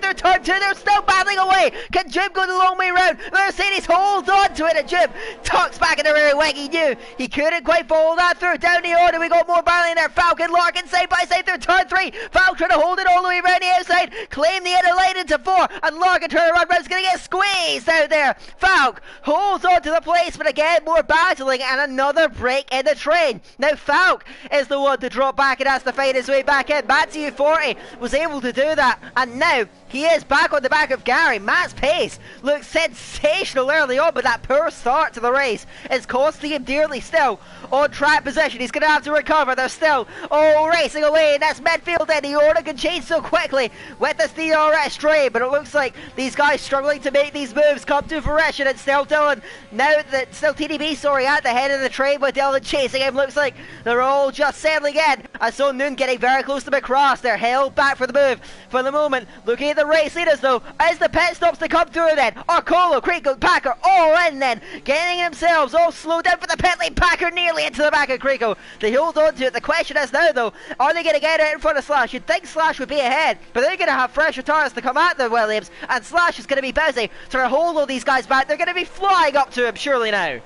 Speaker 1: their turn 2, they're still battling away. Can Jim go the long way round? Mercedes holds on to it, and Jim tucks back in the rear wing. He knew he couldn't quite follow that through. Down the order, we got more battling there. Falcon, Larkin side by side through turn 3. Falk trying to hold it all the way around the outside. Claim the inner lane into 4, and Larkin turn around. Is going to get squeezed out there. Falk holds on to the place, but again, more battling and another break in the train. Now Falk is the one to drop back and has to fight his way back in. Matthew 40 was able to do that, and now he is back on the back of Gary. Matt's pace looks sensational early on, but that poor start to the race is costing him dearly. Still on track position, he's going to have to recover. They're still all racing away, and that's midfield, and the order can change so quickly with this DRS train, but it looks like these guys struggling to make these moves come to fruition. And still Dylan, now that still TDB, sorry, at the head of the train with Dylan chasing him. Looks like they're all just settling in. I saw Noon getting very close to McCross. They're held back for the move for the moment. Looking at the race leaders though, as the pit stops to come through then. Arcolo, Creco, Packer all in then, getting themselves all slowed down for the pit lane. Packer nearly into the back of Creco. They hold on to it. The question is now though, are they going to get it in front of Slash? You'd think Slash would be ahead, but they're going to have fresher tires to come at the Williams, and Slash is going to be busy to hold all these guys back. They're going to be flying up to him surely now.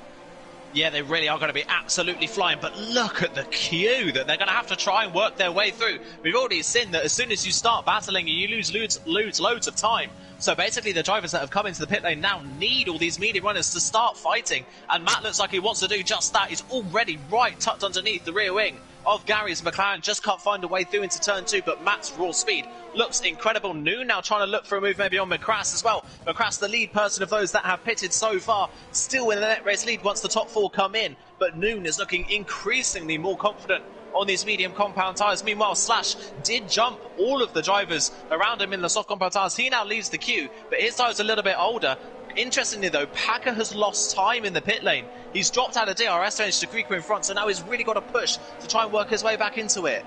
Speaker 2: Yeah, they really are going to be absolutely flying, but look at the queue that they're going to have to try and work their way through. We've already seen that as soon as you start battling, you lose loads of time. So basically the drivers that have come into the pit lane now need all these medium runners to start fighting, and Matt looks like he wants to do just that. He's already right tucked underneath the rear wing of Gary's McLaren, just can't find a way through into turn 2, but Matt's raw speed looks incredible. Noon now trying to look for a move maybe on McCrass as well. McCrass, the lead person of those that have pitted so far, still in the net race lead once the top 4 come in, but Noon is looking increasingly more confident on these medium compound tyres. Meanwhile, Slash did jump all of the drivers around him in the soft compound tyres. He now leaves the queue, but his tyre's a little bit older. Interestingly though, Packer has lost time in the pit lane. He's dropped out of DRS range to Creeker in front, so now he's really got to push to try and work his way back into it.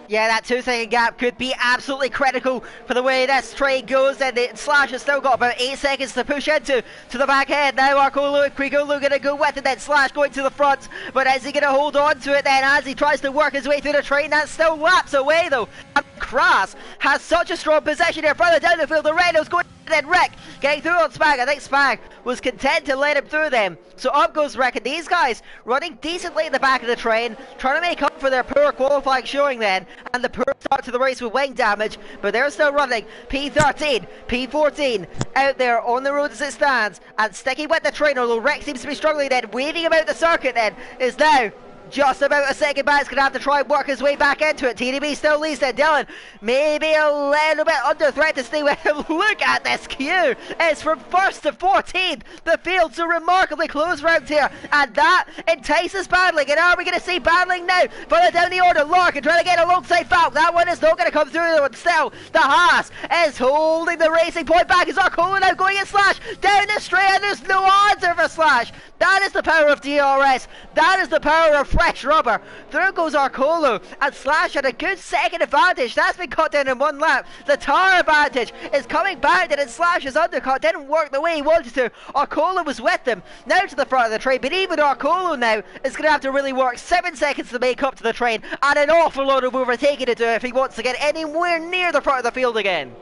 Speaker 1: Yeah, that 2-second gap could be absolutely critical for the way this train goes, and Slash has still got about 8 seconds to push into to the back end. Now Arcolo and Quigolo going to go with it, then Slash going to the front, but is he going to hold on to it then as he tries to work his way through the train? That's still laps away though. And Cross has such a strong position here, further down the field. The Renault's going, then Rick getting through on Spag. I think Spag was content to let him through them. So up goes Rick, and these guys running decently at the back of the train, trying to make up for their poor qualifying showing then, and the poor start to the race with wing damage, but they're still running. P13, P14 out there on the road as it stands, and sticking with the train, although Rick seems to be struggling then, waving about the circuit then, is now just about a second back. He's going to have to try and work his way back into it. TDB still leads then. Dylan maybe a little bit under threat to stay with him. Look at this queue. It's from 1st to 14th. The field's a remarkably close round here, and that entices battling. And are we going to see battling now? Further down the order, Larkin trying to get alongside Falk. That one is not going to come through though. And still, the Haas is holding the racing point back. Is Arcolo now going in Slash down the straight, and there's no answer for Slash. That is the power of DRS. That is the power of fresh rubber. Through goes Arcolo, and Slash had a good second advantage. That's been cut down in 1 lap. The tire advantage is coming back, and Slash's undercut didn't work the way he wanted to. Arcolo was with them now to the front of the train, but even Arcolo now is going to have to really work 7 seconds to make up to the train, and an awful lot of overtaking to do if he wants to get anywhere near the front of the field again.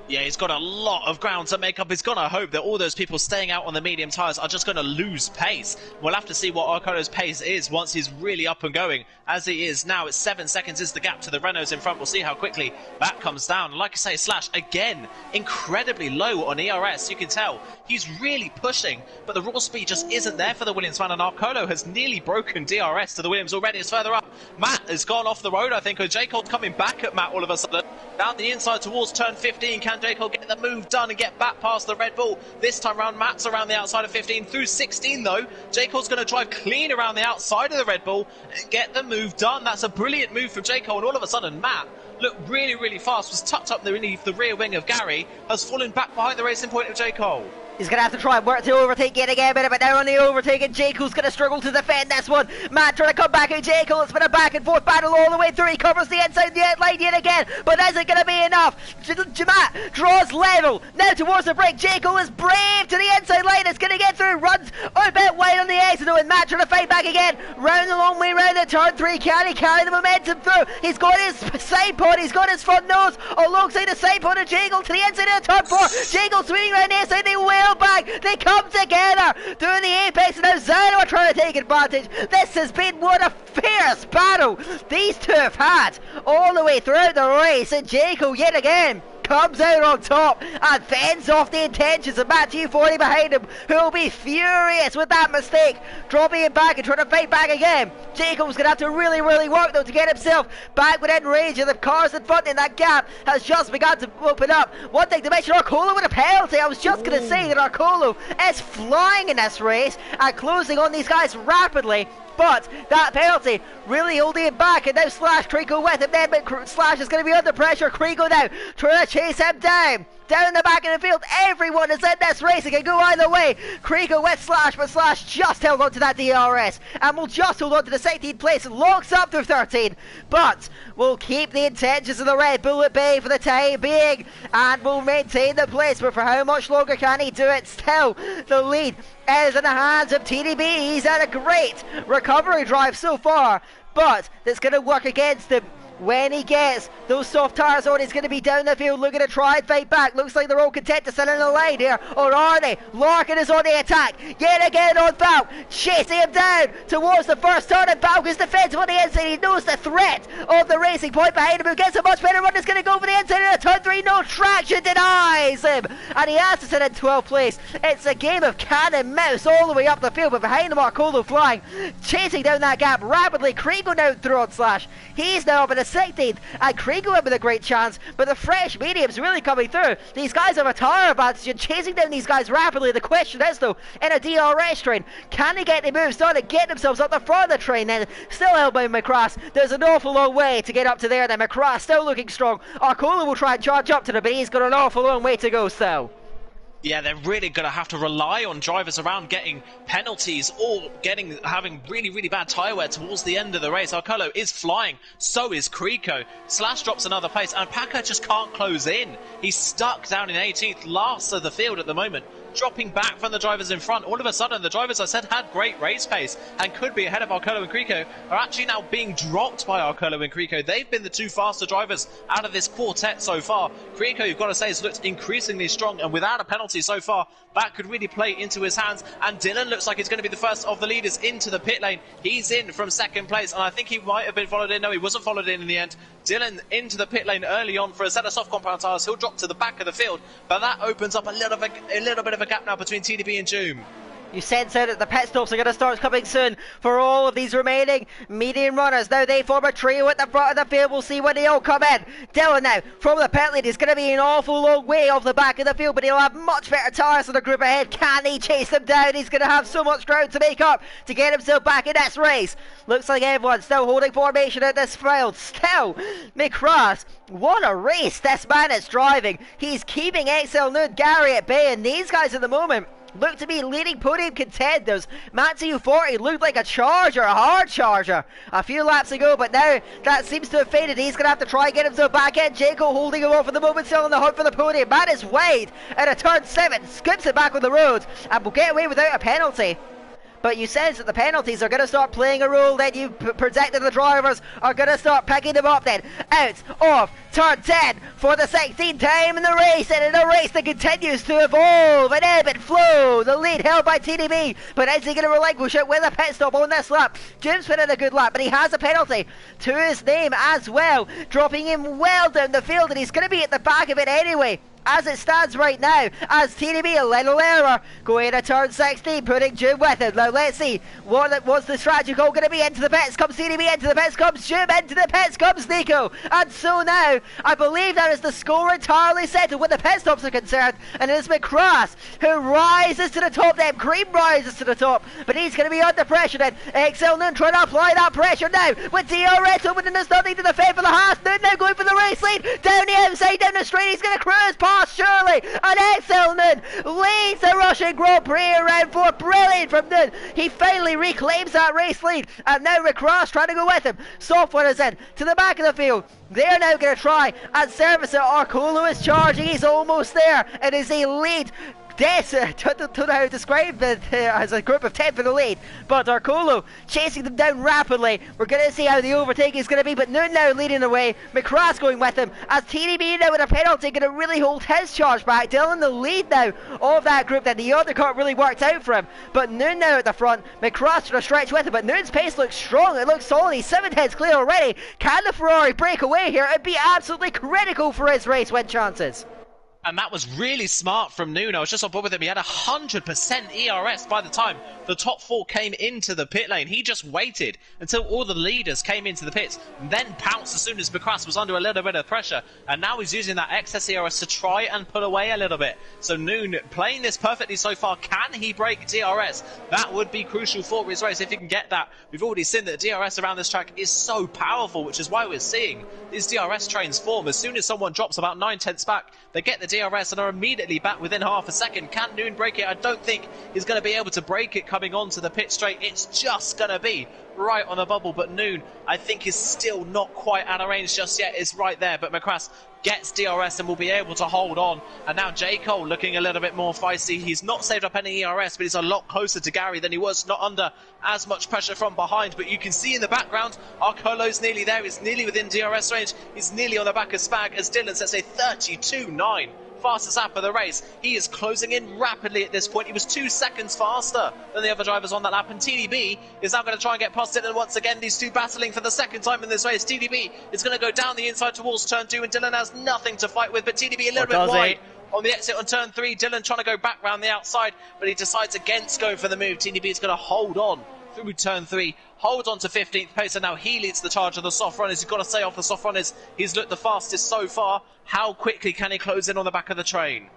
Speaker 2: Yeah, he's got a lot of ground to make up. He's going to hope that all those people staying out on the medium tyres are just going to lose pace. We'll have to see what Arcolo's pace is once he's really up and going. As he is now, it's 7 seconds is the gap to the Renaults in front. We'll see how quickly that comes down. And like I say, Slash, again, incredibly low on ERS. You can tell he's really pushing, but the raw speed just isn't there for the Williams fan. And Arcolo has nearly broken DRS to the Williams already. It's further up. Matt has gone off the road, I think. J. Cole coming back at Matt all of a sudden. Down the inside towards turn 15. Can J. Cole get the move done and get back past the Red Bull? This time round, Matt's around the outside of 15 through 16 though. J. Cole's going to drive clean around the outside of the Red Bull and get the move done. That's a brilliant move from J. Cole, and all of a sudden Matt looked really, really fast, was tucked up underneath the rear wing of Gary, has fallen back behind the racing point of J. Cole.
Speaker 1: He's going to have to try and work to overtake yet again, but now on the overtaking, J. Cole's going to struggle to defend this one. Matt trying to come back at J. Cole. It's been a back and forth battle all the way through. He covers the inside line yet again, but is it going to be enough? Matt draws level. Now towards the break, J. Cole is brave to the inside line. It's going to get through, runs a bit wide on the exit, and Matt trying to fight back again. Round the long way round the turn 3. Can he carry the momentum through? He's got his side pod, he's got his front nose alongside the side pod of J. Cole to the inside of the turn 4. J. Cole swinging around the inside, they wheel back. They come together, doing the apex, and now Zano are trying to take advantage. This has been what a fierce battle these two have had all the way throughout the race, and J. Cole yet again comes out on top and fends off the intentions of Matt G40 behind him, who will be furious with that mistake, dropping it back and trying to fight back again. Jacob's going to have to really, really work though to get himself back within range of the cars in front, and that gap has just begun to open up. One thing to mention, Arcolo with a penalty. I was just going to say that Arcolo is flying in this race and closing on these guys rapidly, but that penalty really holding him back, and now Slash, Krico with him then, but Slash is going to be under pressure. Krico now trying to chase him down the back of the field. Everyone is in this race, it can go either way. Krico with Slash, but Slash just held on to that DRS and will just hold on to the 16th place and locks up through 13, but will keep the intentions of the Red Bull at bay for the time being and will maintain the place, but for how much longer can he do it? Still, the lead is in the hands of TDB. He's had a great recovery drive so far, but that's going to work against him. When he gets those soft tires on, he's going to be down the field looking to try and fight back. Looks like they're all content to sit in the line here, or are they? Larkin is on the attack yet again on Valk, chasing him down towards the first turn, and Valk is defensive on the inside. He knows the threat of the Racing Point behind him, who gets a much better run. Is going to go for the inside of the turn 3. No traction, denies him, and he has to sit in 12th place. It's a game of cat and mouse all the way up the field, but behind him Arcolo flying, chasing down that gap rapidly. Kriego now through on Slash. He's now up in the 16th, and Kriego with a great chance, but the fresh medium's really coming through. These guys have a tire advantage and chasing down these guys rapidly. The question is though, in a DRS train, can they get the moves done and get themselves up the front of the train? Then still held by McCrass. There's an awful long way to get up to there. Then McCrass still looking strong. Arcola will try and charge up to them, but he's got an awful long way to go still.
Speaker 2: Yeah, they're really going to have to rely on drivers around getting penalties or having really, really bad tyre wear towards the end of the race. Arcolo is flying, so is Krico. Slash drops another place, and Packer just can't close in. He's stuck down in 18th, last of the field at the moment, dropping back from the drivers in front. All of a sudden, the drivers I said had great race pace and could be ahead of Arcolo and Krico are actually now being dropped by Arcolo and Krico. They've been the two faster drivers out of this quartet so far. Krico, you've got to say, has looked increasingly strong, and without a penalty so far, that could really play into his hands. And Dylan looks like he's going to be the first of the leaders into the pit lane. He's in from second place, and I think he might have been followed in. No, he wasn't followed in the end. Dylan into the pit lane early on for a set of soft compound tyres. He'll drop to the back of the field, but that opens up a little bit of a gap now between TDB and Joom.
Speaker 1: You sense out that the pit stops are going to start coming soon for all of these remaining medium runners. Now they form a trio at the front of the field. We'll see when they all come in. Dylan now from the pit lane is going to be an awful long way off the back of the field, but he'll have much better tyres than the group ahead. Can he chase them down? He's going to have so much ground to make up to get himself back in this race. Looks like everyone's still holding formation at this field. Still, McCrass, what a race this man is driving. He's keeping XL Nude, Gary at bay, and these guys at the moment look to be leading podium contenders. Matthew 40 looked like a charger, a hard charger a few laps ago, but now that seems to have faded. He's going to have to try and get himself back in. Jaco holding him off for the moment, still in the hunt for the podium. Matt is wide at a turn 7, skips it back on the road, and will get away without a penalty. but you sense that the penalties are going to start playing a role. Then you predicted the drivers are going to start picking them up then. Out of turn 10 for the 16th time in the race, and in a race that continues to evolve and ebb and flow. The lead held by TDB, but is he going to relinquish it with a pit stop on this lap? Jim's put in a good lap, but he has a penalty to his name as well, dropping him well down the field, and he's going to be at the back of it anyway. As it stands right now, as TDB, a little error, going to turn 16, putting Jim with him. Now let's see, what's the strategy goal going to be? Into the pits comes TDB, into the pits comes Jim, into the pits comes Nico. And so now, I believe that is the score entirely settled when the pit stops are concerned, and it is McCrass who rises to the top then. Cream rises to the top, but he's going to be under pressure then. Excel Noon trying to apply that pressure now, with DRS opening, there's nothing to defend for the Haas. Noon now going for the race lead, down the outside, down the straight, he's going to cruise past Shirley, and Excel Noon leads the Russian Grand Prix around 4. Brilliant from Noon. He finally reclaims that race lead, and now Recross trying to go with him. Software is in to the back of the field. They're now going to try and service it. Arcolo is charging, he's almost there. It is a lead. Don't know how to describe it as a group of 10 for the lead, but Arcolo chasing them down rapidly. We're going to see how the overtake is going to be, but Noon now leading the way. McCrass going with him, as TDB now with a penalty going to really hold his charge back. Dylan the lead now of that group, then the undercut really worked out for him, but Noon now at the front. McCrass trying to stretch with him, but Noon's pace looks strong, it looks solid. He's 7 tenths clear already. Can the Ferrari break away here? It'd be absolutely critical for his race win chances.
Speaker 2: And that was really smart from Noon. I was just on board with him. He had 100% ERS by the time the top 4 came into the pit lane. He just waited until all the leaders came into the pits, and then pounced as soon as McCrass was under a little bit of pressure. And now he's using that excess ERS to try and pull away a little bit. So Noon playing this perfectly so far. Can he break DRS? That would be crucial for his race if he can get that. We've already seen that DRS around this track is so powerful, which is why we're seeing these DRS trains form. As soon as someone drops about 9 tenths back, they get the DRS and are immediately back within half a second. Can Noon break it? I don't think he's going to be able to break it coming onto the pit straight. It's just going to be right on the bubble, but Noon, I think, is still not quite out of range just yet. Is right there, but McCrass gets DRS and will be able to hold on. And now J. Cole looking a little bit more feisty. He's not saved up any ERS, but he's a lot closer to Gary than he was, not under as much pressure from behind. But you can see in the background, Arcolo's nearly there. He's nearly within DRS range. He's nearly on the back of Spag as Dylan sets a 32.9. Fastest lap of the race. He is closing in rapidly at this point. He was 2 seconds faster than the other drivers on that lap, and TDB is now going to try and get past Dylan once again. These two battling for the second time in this race. TDB is going to go down the inside towards turn 2, and Dylan has nothing to fight with, but TDB a little bit wide on the exit on turn 3. Dylan trying to go back round the outside, but he decides against going for the move. TDB is going to hold on through turn 3, hold on to 15th place, and now he leads the charge of the soft runners. He's got to stay off the soft runners. He's looked the fastest so far. How quickly can he close in on the back of the train?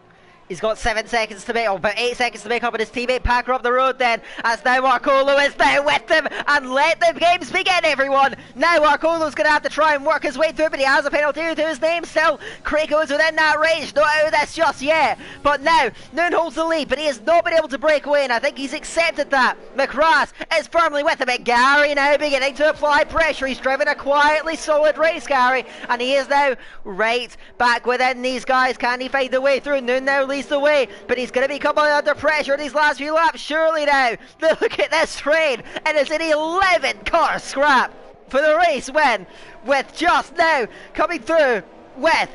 Speaker 1: He's got 7 seconds to make, or about 8 seconds to make up, and his teammate Packer up the road then, as now Arcolo is there with them, and let the games begin, everyone. Now Arcolo's going to have to try and work his way through, but he has a penalty to his name still. Craco's within that range, not out of this just yet, but now Noon holds the lead, but he has not been able to break away, and I think he's accepted that. McCrass is firmly with him, and Gary now beginning to apply pressure. He's driven a quietly solid race, Gary, and he is now right back within these guys. Can he find the way through? Noon now leads the way, but he's going to be coming under pressure these last few laps. Surely now, look at this train. It is an 11 car scrap for the race win, with just now coming through with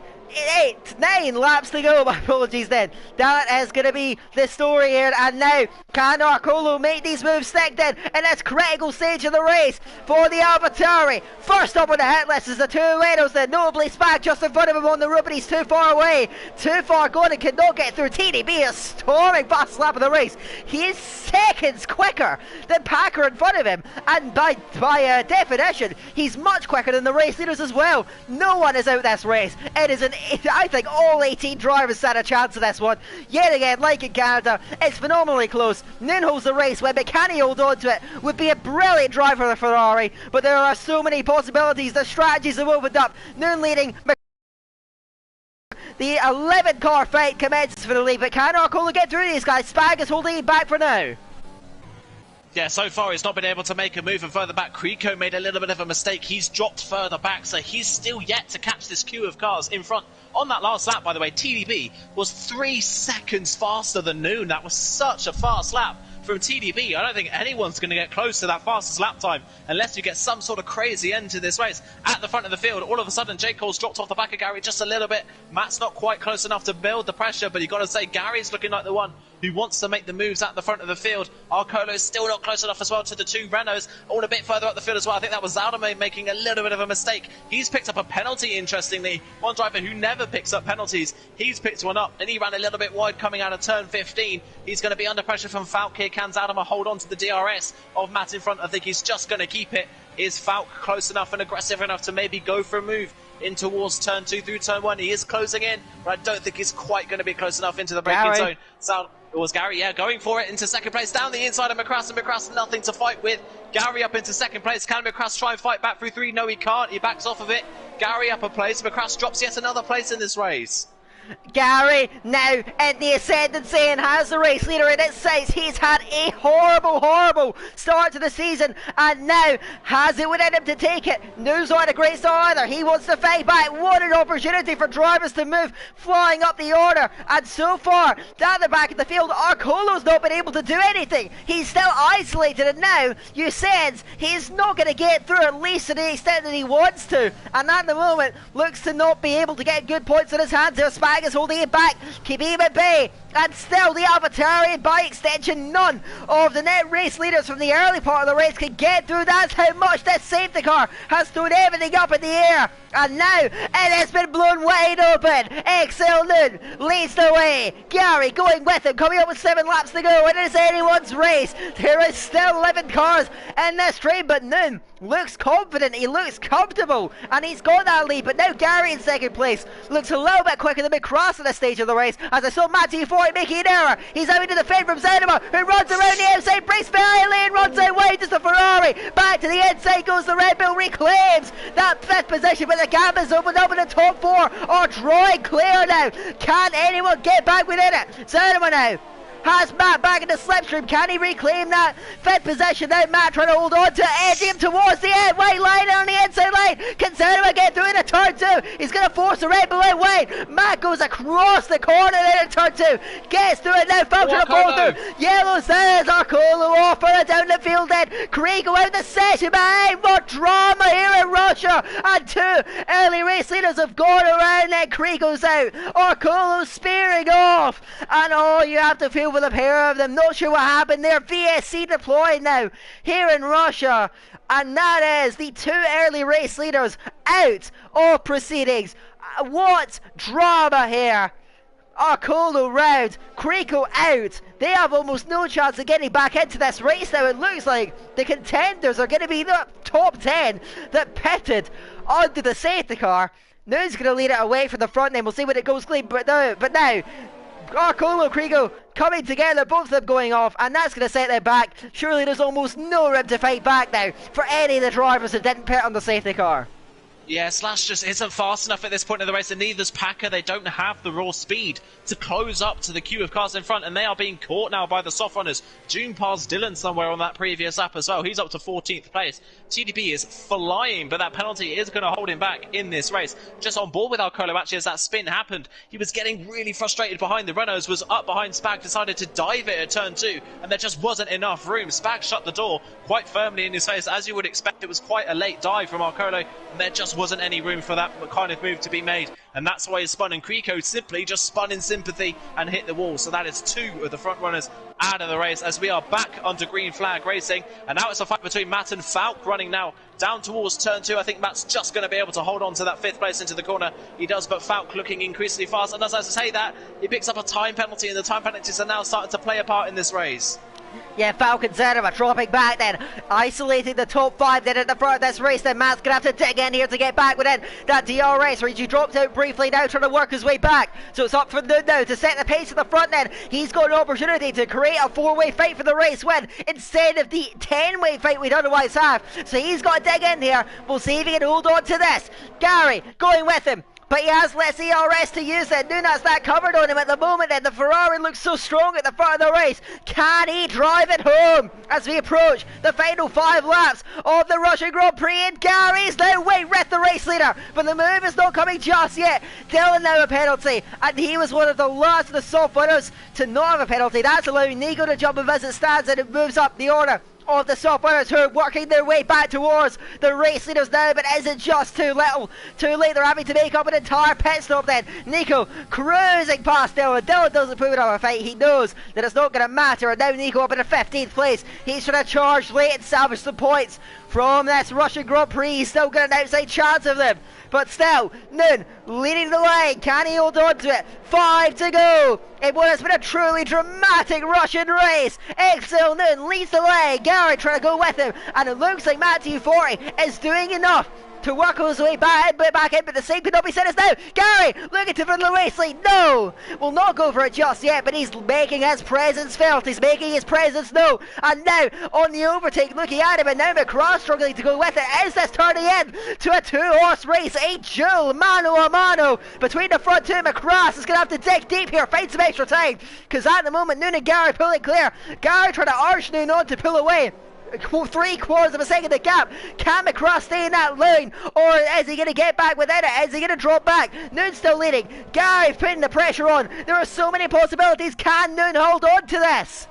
Speaker 1: 9 laps to go. My apologies then. That is going to be the story here. And now, can Arcolo make these moves stick then in this critical stage of the race for the AlphaTauri? First up on the hit list is the two Renaults then. Notably Spag just in front of him on the road, but he's too far away. Too far gone and cannot get through. TDB is storming past lap of the race. He is seconds quicker than Packer in front of him. And by definition, he's much quicker than the race leaders as well. No one is out this race. It is I think all 18 drivers stand a chance of this one. Yet again, like in Canada, it's phenomenally close. Noon holds the race win, but can he hold on to it? Would be a brilliant drive for the Ferrari, but there are so many possibilities. The strategies have opened up. Noon leading. The 11 car fight commences for the lead, but can Arcolo get through these guys? Spag is holding him back for now.
Speaker 2: Yeah, so far he's not been able to make a move further back. Creco made a little bit of a mistake. He's dropped further back, so he's still yet to catch this queue of cars in front. On that last lap, by the way, TDB was 3 seconds faster than Noon. That was such a fast lap from TDB. I don't think anyone's going to get close to that fastest lap time unless you get some sort of crazy end to this race. At the front of the field, all of a sudden, J. Cole's dropped off the back of Gary just a little bit. Matt's not quite close enough to build the pressure, but you've got to say Gary's looking like the one who wants to make the moves at the front of the field. Arcolo is still not close enough as well to the two Renaults, all a bit further up the field as well. I think that was Zaldamer making a little bit of a mistake. He's picked up a penalty, interestingly. One driver who never picks up penalties, he's picked one up, and he ran a little bit wide coming out of turn 15. He's going to be under pressure from Falk here. Can Zaldamer hold on to the DRS of Matt in front? I think he's just going to keep it. Is Falk close enough and aggressive enough to maybe go for a move in towards turn 2 through turn 1? He is closing in, but I don't think he's quite going to be close enough into the braking zone. It was Gary, yeah, going for it into second place, down the inside of McCrass, and McCrass nothing to fight with. Gary up into second place. Can McCrass try and fight back through 3? No, he can't. He backs off of it. Gary up a place. McCrass drops yet another place in this race.
Speaker 1: Gary now in the ascendancy and has the race leader in its sights. He's had a horrible start to the season, and now has it within him to take it. News on a great start either. He wants to fight back. What an opportunity for drivers to move flying up the order, and so far down the back of the field, Arcolo's not been able to do anything. He's still isolated, and now you sense he's not going to get through, at least to the extent that he wants to, and at the moment looks to not be able to get good points in his hands. There's Spag is holding it back, keeping him at bay, and still the AlphaTauri, by extension none of the net race leaders from the early part of the race can get through. That's how much this safety car has thrown everything up in the air, and now it has been blown wide open. Excel Noon leads the way, Gary going with him, coming up with 7 laps to go. It is anyone's race. There is still 11 cars in this train, but Noon looks confident, he looks comfortable, and he's got that lead. But now Gary in second place looks a little bit quicker than McCrass at this stage of the race, as I saw Matt T40 making an error. He's out into the fade from Zaldamer, who runs around the outside, breaks very lane, runs out wide, just a Ferrari. Back to the inside goes the Red Bull, reclaims that 5th position, but the gap is opened up in the top 4 are drawing clear now. Can anyone get back within it? Zaldamer now has Matt back in the slipstream. Can he reclaim that 5th position now? Matt trying to hold on to edging him towards the end. White line on the inside line. Can Zaldamer get through into turn 2? He's going to force the Red Bull out wide. Matt goes across the corner in turn 2. Gets through it now. Falk trying to pull through. Yellow says Arcolo off for it down the field then. Krigo out the session behind. What drama here in Russia. And 2 early race leaders have gone around and Krigo's out. Arcolo spearing off. And all you have to feel with a pair of them. Not sure what happened there. VSC deployed now here in Russia, and that is the 2 early race leaders out of proceedings. What drama here. Arcolo round, Krico out. They have almost no chance of getting back into this race now. It looks like the contenders are going to be the top 10 that pitted onto the safety car. Noon's going to lead it away from the front then. We'll see when it goes clean, but now Arcolo, Krigo coming together, both of them going off, and that's going to set them back. Surely there's almost no room to fight back now for any of the drivers that didn't pit on the safety car.
Speaker 2: Yeah, Slash just isn't fast enough at this point in the race, and neither's Packer. They don't have the raw speed to close up to the queue of cars in front, and they are being caught now by the soft runners. June passed Dylan somewhere on that previous lap as well. He's up to 14th place. TDB is flying, but that penalty is going to hold him back in this race. Just on board with Arcolo, actually, as that spin happened. He was getting really frustrated behind the Renaults, was up behind Spag, decided to dive it at turn 2, and there just wasn't enough room. Spag shut the door quite firmly in his face. As you would expect, it was quite a late dive from Arcolo, and there just wasn't any room for that kind of move to be made, and that's why he spun, and Krico simply just spun in sympathy and hit the wall. So that is 2 of the front runners out of the race, as we are back onto green flag racing, and now it's a fight between Matt and Falk, running now down towards turn 2. I think Matt's just going to be able to hold on to that 5th place into the corner. He does, but Falk looking increasingly fast, and as I say that, he picks up a time penalty, and the time penalties are now starting to play a part in this race.
Speaker 1: Yeah, Falcon Zaldamer dropping back then, isolating the top 5 then at the front of this race. Then Matt's going to have to dig in here to get back within that DRS, where he dropped out briefly, now trying to work his way back. So it's up for Noon now to set the pace at the front then. He's got an opportunity to create a 4-way fight for the race win instead of the 10-way fight we'd otherwise have. So he's got to dig in here. We'll see if he can hold on to this. Gary going with him. But he has less ERS to use then. Nunes that covered on him at the moment, and the Ferrari looks so strong at the front of the race. Can he drive it home as we approach the final 5 laps of the Russian Grand Prix? And Gary's now with the race leader, but the move is not coming just yet. Dylan now a penalty, and he was one of the last of the soft winners to not have a penalty. That's allowing Nico to jump and visit stands, and it moves up the order of the soft winners who are working their way back towards the race leaders now, but is it just too little? Too late, they're having to make up an entire pit stop then. Nico cruising past Dylan. Dylan doesn't put up a fight, he knows that it's not going to matter, and now Nico up in the 15th place. He's trying to charge late and salvage some points from this Russian Grand Prix. He's still got an outside chance of them, but still, Noon leading the line. Can he hold on to it? 5 to go in what has been a truly dramatic Russian race. Exil Noon leads the line. Gary trying to go with him, and it looks like Matthew 40 is doing enough to work his way back in, but the same could not be said as now. Gary looking to run the race lead. No, will not go for it just yet, but he's making his presence felt. He's making his presence known. And now on the overtake, looking at him, and now McCross struggling to go with it. Is this turning in to a 2-horse race? A duel mano a mano between the front two. McCross is going to have to dig deep here, find some extra time, because at the moment Noon and Gary pulling clear. Gary trying to urge Noon on to pull away. 3/4 of a second the gap. Can McCross stay in that lane, or is he going to get back within it? Is he going to drop back? Noon's still leading. Gary putting the pressure on. There are so many possibilities. Can Noon hold on to this?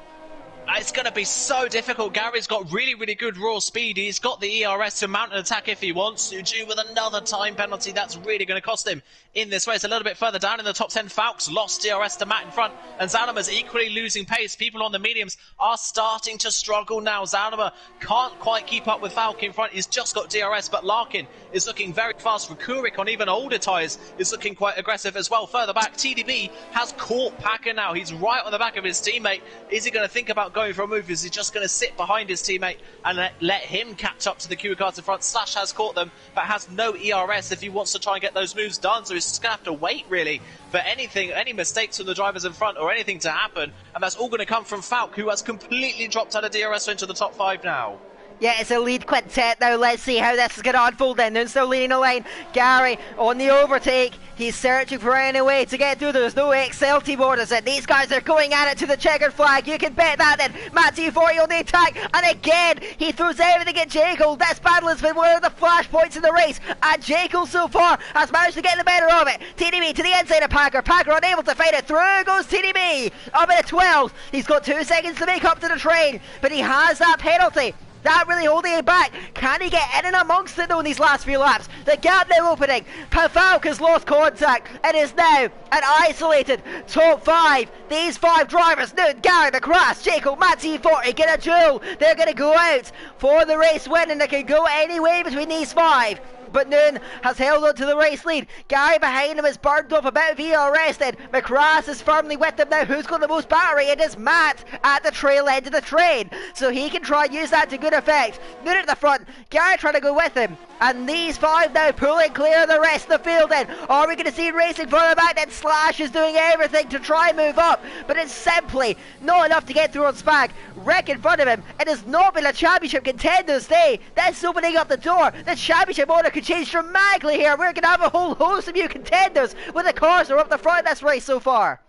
Speaker 2: It's going to be so difficult. Gary's got really, really good raw speed. He's got the ERS to mount an attack if he wants to. Due with another time penalty, that's really going to cost him in this race. A little bit further down in the top 10, Falks lost DRS to Matt in front, and Zalama's equally losing pace. People on the mediums are starting to struggle now. Zalama can't quite keep up with Falk in front. He's just got DRS, but Larkin is looking very fast. Rukurik on even older tyres is looking quite aggressive as well. Further back, TDB has caught Packer now. He's right on the back of his teammate. Is he going to think about going for a move? Is he just going to sit behind his teammate and let him catch up to the Q cars in front? Slash has caught them, but has no ERS if he wants to try and get those moves done, so he's just going to have to wait really for any mistakes from the drivers in front or anything to happen, and that's all going to come from Falk, who has completely dropped out of DRS into the top 5 now.
Speaker 1: Yeah, it's a lead quintet now. Let's see how this is going to unfold then. Noon's still leading the line. Gary on the overtake. He's searching for any way to get through. There's no XL team orders, and these guys are going at it to the checkered flag. You can bet that then. Matthew 40 on the attack, and again he throws everything at Jekyll. This battle has been one of the flashpoints in the race, and Jekyll so far has managed to get the better of it. TDB to the inside of Packer. Packer unable to fight it. Through goes TDB. Up at 12. He's got 2 seconds to make up to the train, but he has that penalty. That really holding him back. Can he get in and amongst it though in these last few laps? The gap now opening. Falk has lost contact. It is now an isolated top 5. These 5 drivers, Noon, Gary, McCross, Jacob, Matty 40, get a duel. They're going to go out for the race win, and they can go any way between these 5. But Noon has held on to the race lead. Gary behind him has burned off a bit of ERS then. McCross is firmly with them now. Who's got the most battery? It is Matt at the trail end of the train, so he can try and use that to good effect. Noon at the front, Gary trying to go with him, and these 5 now pulling clear of the rest of the field then. Are we going to see racing further back? Then Slash is doing everything to try and move up, but it's simply not enough to get through on Spag. Rick in front of him. It has not been a championship contenders day. That's opening up the door. The championship order could change dramatically here. We're going to have a whole host of new contenders with the cars that are up the front of this race so far.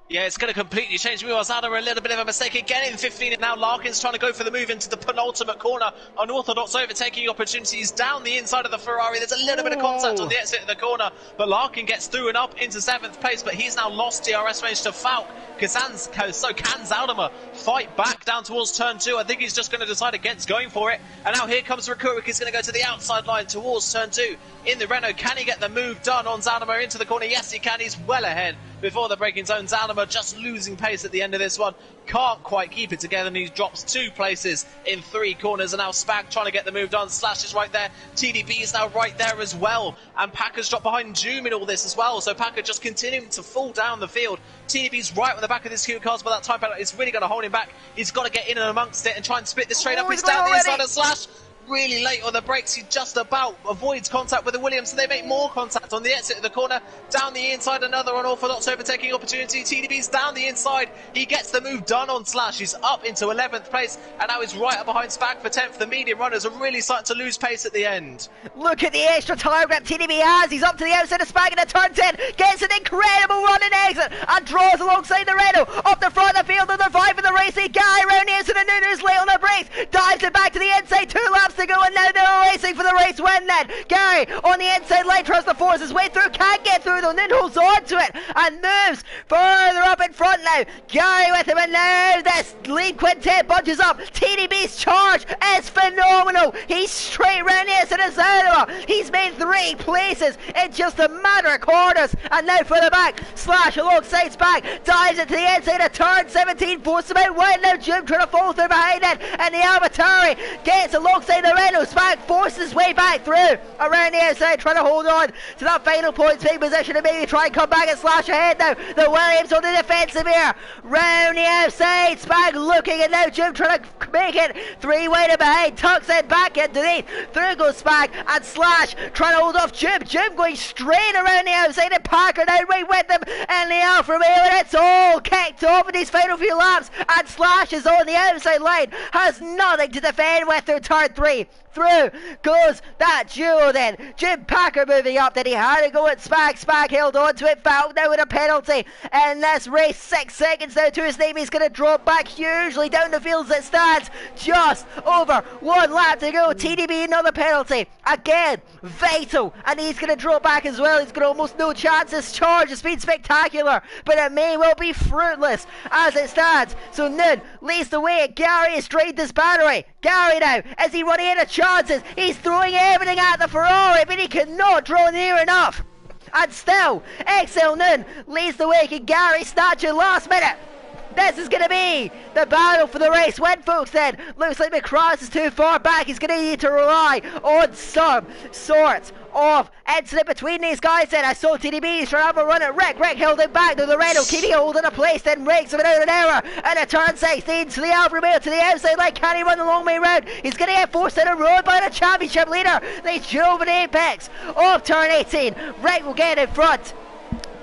Speaker 2: Yeah, it's going to completely change. Zada a little bit of a mistake again in 15, and now Larkin's trying to go for the move into the penultimate corner. Unorthodox overtaking opportunities down the inside of the Ferrari. There's a little bit of contact on the exit of the corner, but Larkin gets through and up into 7th place, but he's now lost DRS range to Falk. So can Zaldama fight back down towards turn 2? I think he's just going to decide against going for it. And now here comes Rukurik. He's going to go to the outside line towards turn 2 in the Renault. Can he get the move done on Zaldama into the corner? Yes, he can. He's well ahead before the braking zone. Zaldama just losing pace at the end of this one. Can't quite keep it together, and he drops 2 places in 3 corners. And now Spag trying to get the move done. Slash is right there. TDB is now right there as well. And Packer's dropped behind Doom in all this as well. So Packer just continuing to fall down the field. TDB's right on the back of this Q cars, but that time penalty is really going to hold him back. He's got to get in and amongst it and try and split this train up. He's down the inside of Slash. really late on the brakes. He just about avoids contact with the Williams, and they make more contact on the exit of the corner. Down the inside, another unorthodox overtaking opportunity. TDB's down the inside. He gets the move done on Slash. He's up into 11th place, and now he's right up behind Spag for 10th. The medium runners are really starting to lose pace at the end.
Speaker 1: Look at the extra tyre grip TDB has. He's up to the outside of Spag in the turn 10. Gets an incredible running exit and draws alongside the Renault. Up the front of the field, number 5 in the race. The guy around the inside of Nuno's late on the brakes. Dives it back to the inside. 2 laps to go, and now they're racing for the race win then. Gary on the inside line tries to force his way through. Can't get through though. Nuno holds on to it and moves further up in front now. Gary with him, and now this lead quintet bunches up. TDB's charge is phenomenal. He's straight round the inside of Zanua. He's made 3 places in just a matter of quarters, and now for the back. Slash alongside Spag dives into the inside of turn 17, forces him out wide. Now Jim trying to fall through behind it, and the Alvatari gets alongside the Renault. Spag forces his way back through around the outside, trying to hold on to that final points big position and maybe try and come back and Slash ahead now. The Williams on the defensive here, round the outside. Spag looking, and now Jim trying to make it 3 wide behind, tucks it back underneath. Through goes Spag, and Slash trying to hold off Jim. Jim going straight around the outside, and Packer now right with them, and the Alfa Romeo, and it's all kicked off in these final few laps, and Slash is on the outside line, has nothing to defend with through turn 3. Through goes that duo then. Jim Packer moving up, then he had to go at Spag. Spag held on to it, fouled now with a penalty. And this race 6 seconds now to his name. He's going to drop back hugely down the field as it stands. Just over 1 lap to go. TDB another penalty. Again, vital. And he's going to drop back as well. He's got almost no chance. His charge has been spectacular, but it may well be fruitless as it stands. So Nun leads the way. Gary has drained this battery. Gary now, is he running out of chances? He's throwing everything at the Ferrari, but he cannot draw near enough. And still, XL Nun leads the way. Can Gary snatch it last minute? This is going to be the battle for the race win, folks, then. Looks like Macross is too far back. He's going to need to rely on some sort of incident between these guys then. I saw TDB trying to have a run at Rick. Rick held him back, though the Renault keeping hold in a place, then Riggs without an error. And a turn 16 to the Alfa Romeo to the outside line. Can he run the long way round? He's going to get forced in a road by the championship leader. They drove an apex of turn 18. Rick will get in front,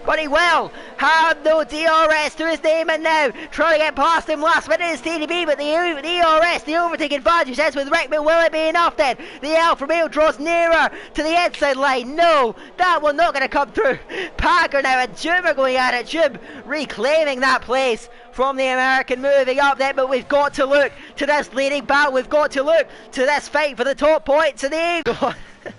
Speaker 1: but he will have no DRS to his name, and now trying to get past him last minute is TDB, but the DRS, the overtake advantage is with Rickman. Will it be enough then? The Alfa Romeo draws nearer to the inside line. No, that one not going to come through. Packer now and Jim are going at it. Jim reclaiming that place from the American, moving up there, but we've got to look to this leading battle. We've got to look to this fight for the top points in the Eagle.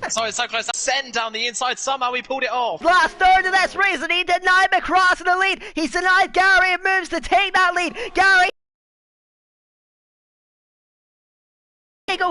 Speaker 2: Sorry, so close. Send down the inside. Somehow we pulled it off.
Speaker 1: Last third of this race, and he denied Macross in the lead. He's denied Gary and moves to take that lead. Gary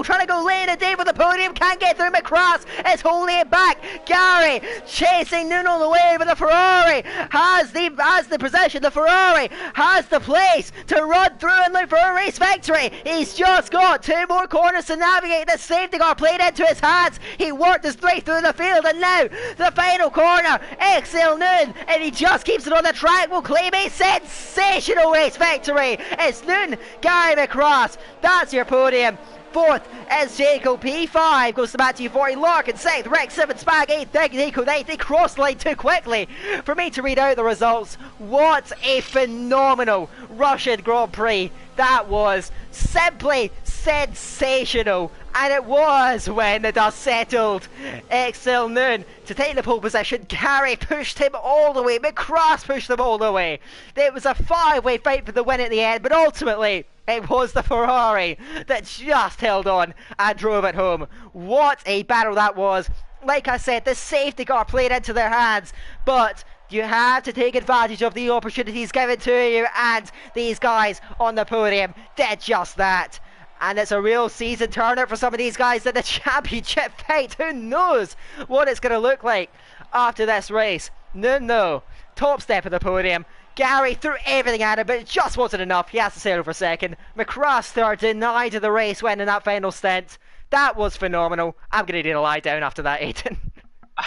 Speaker 1: trying to go lane and day for the podium, can't get through. Macross is holding it back. Gary chasing Nuno the way, but the Ferrari has the possession. The Ferrari has the place to run through and look for a race victory. He's just got 2 more corners to navigate. The safety car played into his hands. He worked his way through the field, and now the final corner. XL Nun, and he just keeps it on the track, will claim a sensational race victory. It's Nun, Gary Macross. That's your podium. 4th is Jacob. P5 goes to Matthew 40. Larkin 6th. Rex 7th. Spag 8th. Nico 9th. They crossed line too quickly for me to read out the results. What a phenomenal Russian Grand Prix. That was simply sensational. And it was when the dust settled. XL Nun to take the pole position. Gary pushed him all the way. Macross pushed them all the way. It was a 5-way fight for the win at the end, but ultimately it was the Ferrari that just held on and drove it home. What a battle that was. Like I said, the safety car played into their hands, but you have to take advantage of the opportunities given to you, and these guys on the podium did just that. And it's a real season turner for some of these guys in the championship fight. Who knows what it's going to look like after this race? No. Top step of the podium. Gary threw everything at him, but it just wasn't enough. He has to settle for second. Macross third, denied of the race win in that final stint. That was phenomenal. I'm going to need to lie down after that, Aidan.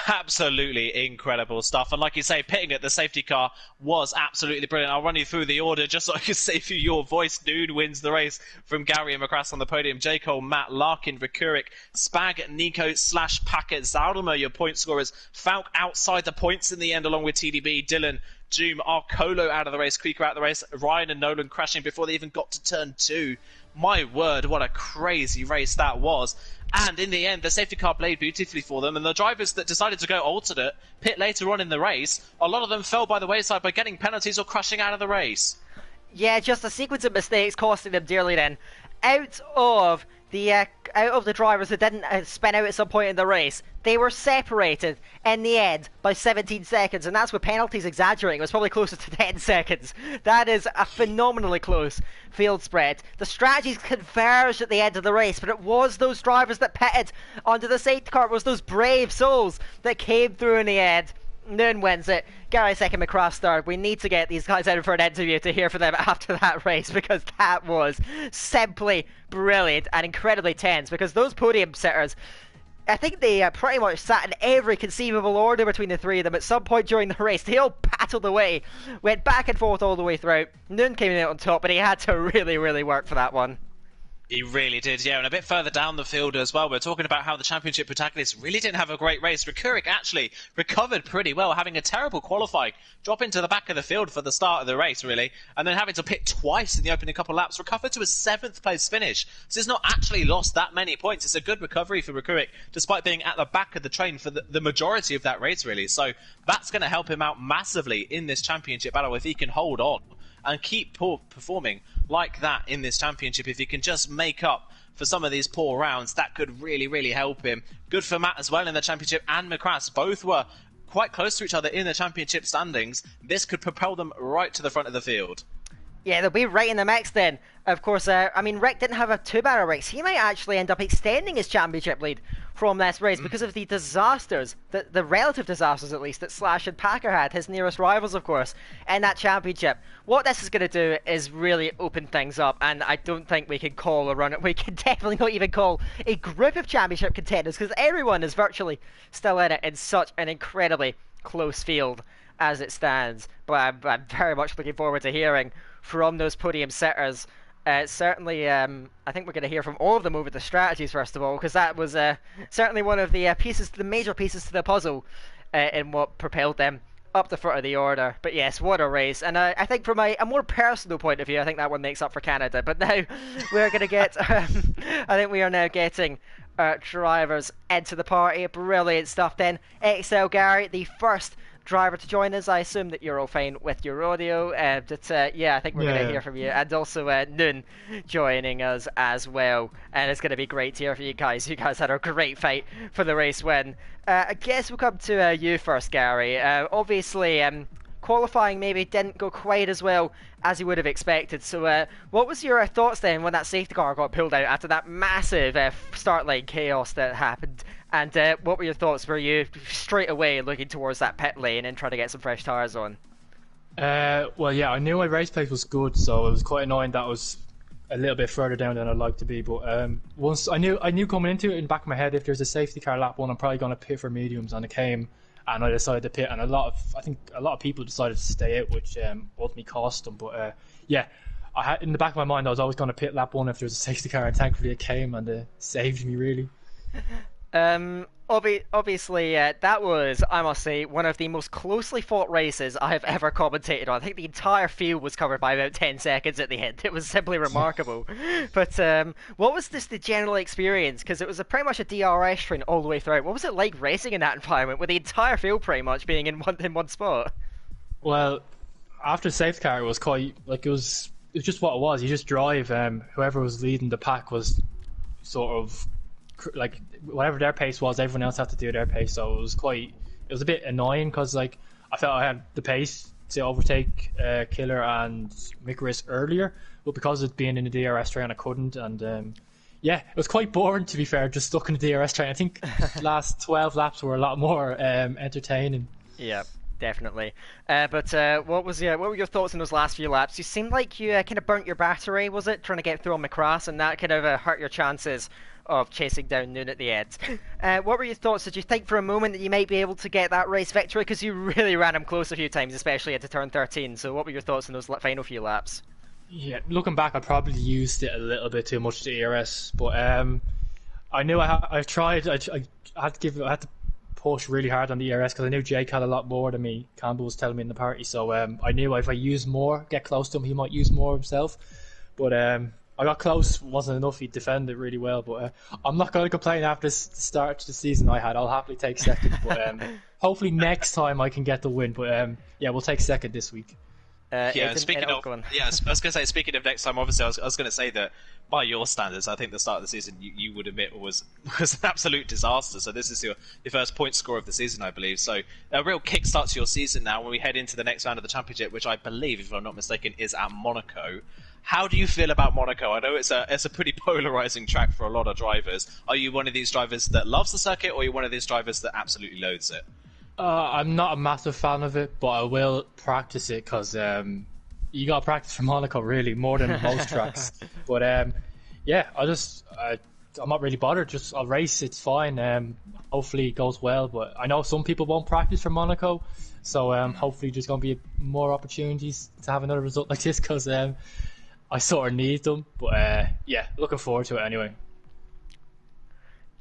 Speaker 2: Absolutely incredible stuff. And like you say, pitting at the safety car was absolutely brilliant. I'll run you through the order just so I can say through your voice. Noon wins the race from Gary and McCrass on the podium. J. Cole, Matt, Larkin, Rekurik, Spag, Nico, Slash, Packet, Zalmer, your point scorers. Falk outside the points in the end along with TDB, Dylan, Doom, Arcolo out of the race, Creeker out of the race, Ryan and Nolan crashing before they even got to turn 2. My word, what a crazy race that was. And in the end, the safety car played beautifully for them, and the drivers that decided to go alternate pit later on in the race, a lot of them fell by the wayside by getting penalties or crashing out of the race.
Speaker 1: Yeah, just a sequence of mistakes costing them dearly then. Out of the drivers that didn't spin out at some point in the race, they were separated in the end by 17 seconds, and that's with penalties exaggerating. It was probably closer to 10 seconds. That is a phenomenally close field spread. The strategies converged at the end of the race, but it was those drivers that pitted onto the safety car. It was those brave souls that came through in the end. Noon wins it. Gary second, McCrath third. We need to get these guys out for an interview to hear from them after that race, because that was simply brilliant and incredibly tense, because those podium sitters, I think they pretty much sat in every conceivable order between the three of them at some point during the race. They all battled away, went back and forth all the way through. Noon came out on top, but he had to really, really work for that one.
Speaker 2: He really did, yeah. And a bit further down the field as well, we're talking about how the championship protagonists really didn't have a great race. Rekurik actually recovered pretty well, having a terrible qualifying, dropping to the back of the field for the start of the race, really, and then having to pit twice in the opening couple of laps, recovered to a 7th place finish. So he's not actually lost that many points. It's a good recovery for Rekurik, despite being at the back of the train for the majority of that race, really. So that's going to help him out massively in this championship battle if he can hold on and keep performing like that in this championship. If he can just make up for some of these poor rounds, that could really, really help him. Good for Matt as well in the championship, and McCrass. Both were quite close to each other in the championship standings. This could propel them right to the front of the field.
Speaker 1: Yeah, they'll be right in the mix then. Of course, Rick didn't have a 2-barrel race. He might actually end up extending his championship lead from this race because of the disasters, the relative disasters at least, that Slash and Packer had, his nearest rivals, of course, in that championship. What this is going to do is really open things up, and I don't think we can call a run. We can definitely not even call a group of championship contenders, because everyone is virtually still in it in such an incredibly close field as it stands. But I'm very much looking forward to hearing from those podium sitters. Certainly, I think we're going to hear from all of them over the strategies first of all, because that was certainly one of the the major pieces to the puzzle in what propelled them up the front of the order. But yes, what a race. And I think from a more personal point of view, I think that one makes up for Canada. But now we're going to get, I think we are now getting drivers into the party. Brilliant stuff then. XL Gary, the first driver to join us. I assume that you're all fine with your audio. Yeah, I think we're going to hear from you. And also Noon joining us as well. And it's going to be great to hear from you guys. You guys had a great fight for the race win. I guess we'll come to you first, Gary. Obviously, qualifying maybe didn't go quite as well as you would have expected. So what was your thoughts then when that safety car got pulled out after that massive start line chaos that happened? And what were your thoughts? Were you straight away looking towards that pit lane and trying to get some fresh tyres on?
Speaker 3: Well, yeah, I knew my race pace was good, so it was quite annoying that I was a little bit further down than I'd like to be. But once I knew coming into it in the back of my head, if there's a safety car lap one, I'm probably going to pit for mediums, and it came, and I decided to pit. And I think a lot of people decided to stay out, which ultimately cost them. But yeah, I had in the back of my mind I was always going to pit lap one if there was a safety car, and thankfully it came and saved me really.
Speaker 1: Obviously, that was, I must say, one of the most closely fought races I have ever commentated on. I think the entire field was covered by about 10 seconds at the end. It was simply remarkable. But what was the general experience? Because it was pretty much a DRS train all the way through. What was it like racing in that environment with the entire field pretty much being in one spot?
Speaker 3: Well, after the safety car, it was quite like it was just what it was. You just drive. Whoever was leading the pack was sort of like whatever their pace was, everyone else had to do their pace. So it was a bit annoying because like I felt I had the pace to overtake Killer and Mikaris earlier, but because of being in the DRS train I couldn't. And yeah, it was quite boring, to be fair, just stuck in the DRS train. I think the last 12 laps were a lot more entertaining.
Speaker 1: Yeah, definitely. But what were your thoughts in those last few laps? You seemed like you kind of burnt your battery, was it, trying to get through on McCrass, and that kind of hurt your chances of chasing down Noon at the end. What were your thoughts? Did you think for a moment that you might be able to get that race victory? Because you really ran him close a few times, especially into turn 13. So what were your thoughts on those final few laps?
Speaker 3: Yeah, looking back, I probably used it a little bit too much to ERS, but I knew I tried. I had to push really hard on the ERS because I knew Jake had a lot more than me. Campbell was telling me in the party, so I knew if I used more, get close to him, he might use more himself. But I got close, wasn't enough. He defended really well, but I'm not going to complain after the start to the season I had. I'll happily take second, but hopefully next time I can get the win. But yeah, we'll take second this week.
Speaker 2: Speaking of, I was going to say, speaking of next time, obviously, I was going to say that by your standards, I think the start of the season you would admit was an absolute disaster. So this is your first point score of the season, I believe. So a real kickstart to your season now when we head into the next round of the championship, which I believe, if I'm not mistaken, is at Monaco. How do you feel about Monaco? I know it's a pretty polarizing track for a lot of drivers. Are you one of these drivers that loves the circuit, or are you one of these drivers that absolutely loathes it?
Speaker 3: I'm not a massive fan of it, but I will practice it because you got to practice for Monaco really more than most tracks. But yeah, I'm not really bothered. Just I'll race. It's fine. Hopefully it goes well. But I know some people won't practice for Monaco, so hopefully there's going to be more opportunities to have another result like this because I sort of need them. But yeah, looking forward to it anyway.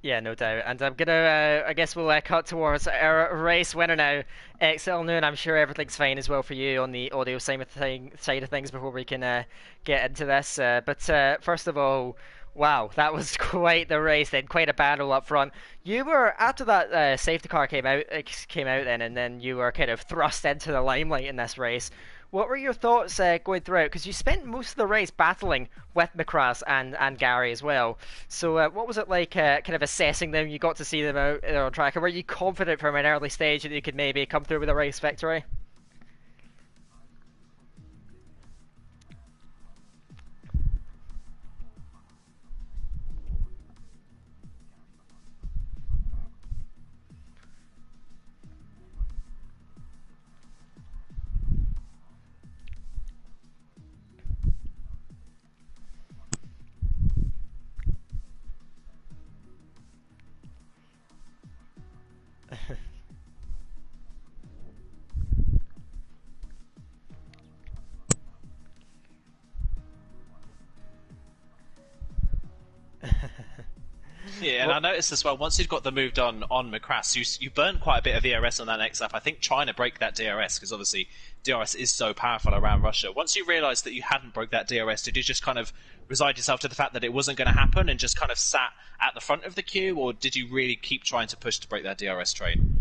Speaker 1: Yeah, no doubt. And I'm gonna, I guess we'll cut towards our race winner now, XL Noon. I'm sure everything's fine as well for you on the audio side of things before we can get into this. But first of all, wow, that was quite the race then, quite a battle up front. You were, after that safety car came out then, and then you were kind of thrust into the limelight in this race. What were your thoughts going throughout? Because you spent most of the race battling with Macrass and Gary as well. So what was it like kind of assessing them? You got to see them out on track. And were you confident from an early stage that you could maybe come through with a race victory?
Speaker 2: Yeah, and I noticed as well, once you'd got the move done on Macrass, you burned quite a bit of ERS on that next lap. I think trying to break that DRS, because obviously DRS is so powerful around Russia. Once you realised that you hadn't broke that DRS, did you just kind of resign yourself to the fact that it wasn't going to happen and just kind of sat at the front of the queue, or did you really keep trying to push to break that DRS train?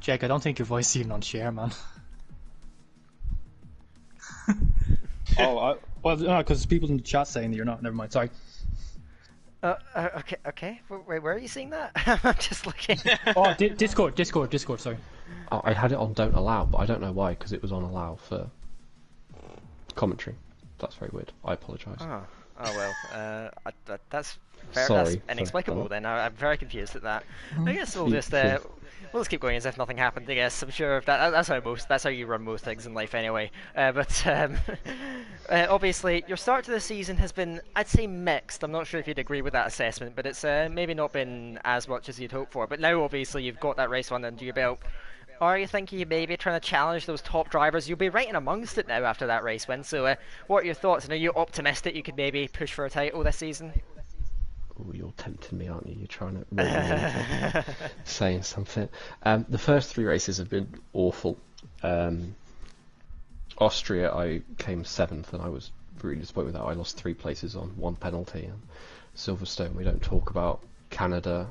Speaker 3: Jake, I don't think your voice is even on share, man. Well, no, because people in the chat saying that you're not. Never mind. Sorry.
Speaker 1: Okay. Wait, where are you seeing that? I'm just looking.
Speaker 3: Oh, Discord. Sorry.
Speaker 4: Oh, I had it on don't allow, but I don't know why, because it was on allow for commentary. That's very weird. I apologise.
Speaker 1: Oh well. That's fair.
Speaker 4: Sorry
Speaker 1: that's inexplicable.
Speaker 4: for
Speaker 1: Then I'm very confused at that. I guess we'll just keep going as if nothing happened. I guess I'm sure that's how you run most things in life anyway. But obviously your start to the season has been, I'd say, mixed. I'm not sure if you'd agree with that assessment, but it's maybe not been as much as you'd hoped for. But now obviously you've got that race one under your belt. Are you thinking you maybe trying to challenge those top drivers? You'll be right in amongst it now after that race win. So what are your thoughts? And are you optimistic you could maybe push for a title this season?
Speaker 4: Oh, you're tempting me, aren't you? You're trying to make me into saying something. The first three races have been awful. Austria, I came 7th, and I was really disappointed with that. I lost 3 places on 1 penalty. And Silverstone, we don't talk about. Canada,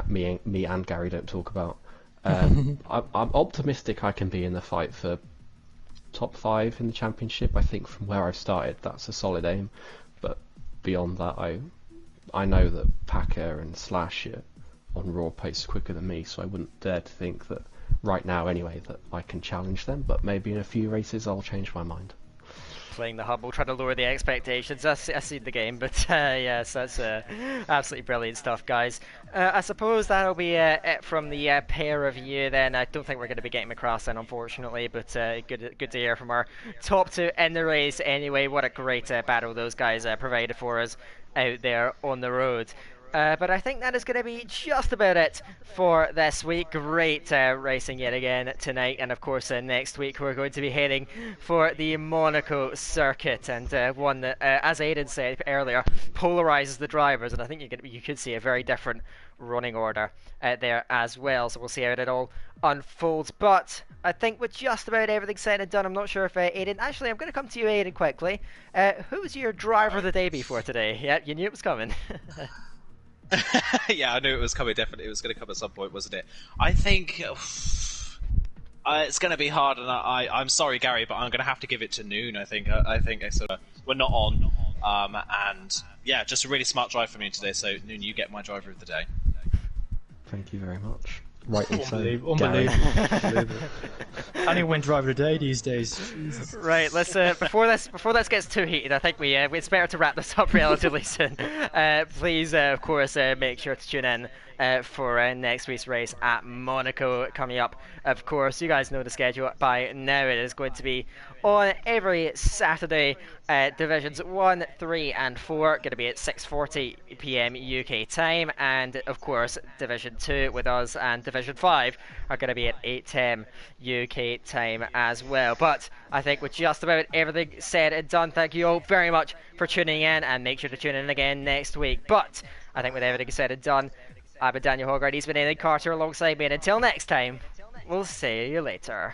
Speaker 4: me and Gary don't talk about. I'm optimistic I can be in the fight for top 5 in the championship. I think from where I've started, that's a solid aim. But beyond that, I know that Packer and Slash are on raw pace quicker than me, so I wouldn't dare to think that right now anyway that I can challenge them. But maybe in a few races I'll change my mind.
Speaker 1: Playing the humble, trying to lower the expectations. I seen the game, but yes, that's absolutely brilliant stuff, guys. I suppose that'll be it from the pair of you then. I don't think we're going to be getting across then, unfortunately, but good to hear from our top 2 in the race anyway. What a great battle those guys provided for us out there on the road. But I think that is going to be just about it for this week. Great racing yet again tonight, and of course next week we're going to be heading for the Monaco circuit, and one that, as Aidan said earlier, polarizes the drivers, and I think you could see a very different running order there as well. So we'll see how it all unfolds. But I think with just about everything said and done, I'm not sure if Aidan. Actually, I'm going to come to you, Aidan, quickly. Who's your driver of the day for today? Yeah, you knew it was coming.
Speaker 2: Yeah, I knew it was coming. Definitely, it was going to come at some point, wasn't it? I think it's going to be hard, and I'm sorry, Gary, but I'm going to have to give it to Noon. I think we're not on, and yeah, just a really smart drive for me today. So Noon, you get my driver of the day.
Speaker 4: Thank you very much. Rightly so.
Speaker 3: Unbelievable. Only win driver of the day these days. Jesus.
Speaker 1: Right, let's before this gets too heated, I think it's better to wrap this up relatively soon. Please, of course, make sure to tune in for next week's race at Monaco coming up. Of course, you guys know the schedule by now. It is going to be on every Saturday. Divisions 1, 3 and 4 going to be at 6:40 PM UK time, and of course Division 2 with us and Division 5 are going to be at 8:10 UK time as well. But I think with just about everything said and done, thank you all very much for tuning in, and make sure to tune in again next week. But I think with everything said and done, I've been Daniel Hogarth, he's been Aidan Carter alongside me, and until next time, we'll see you later.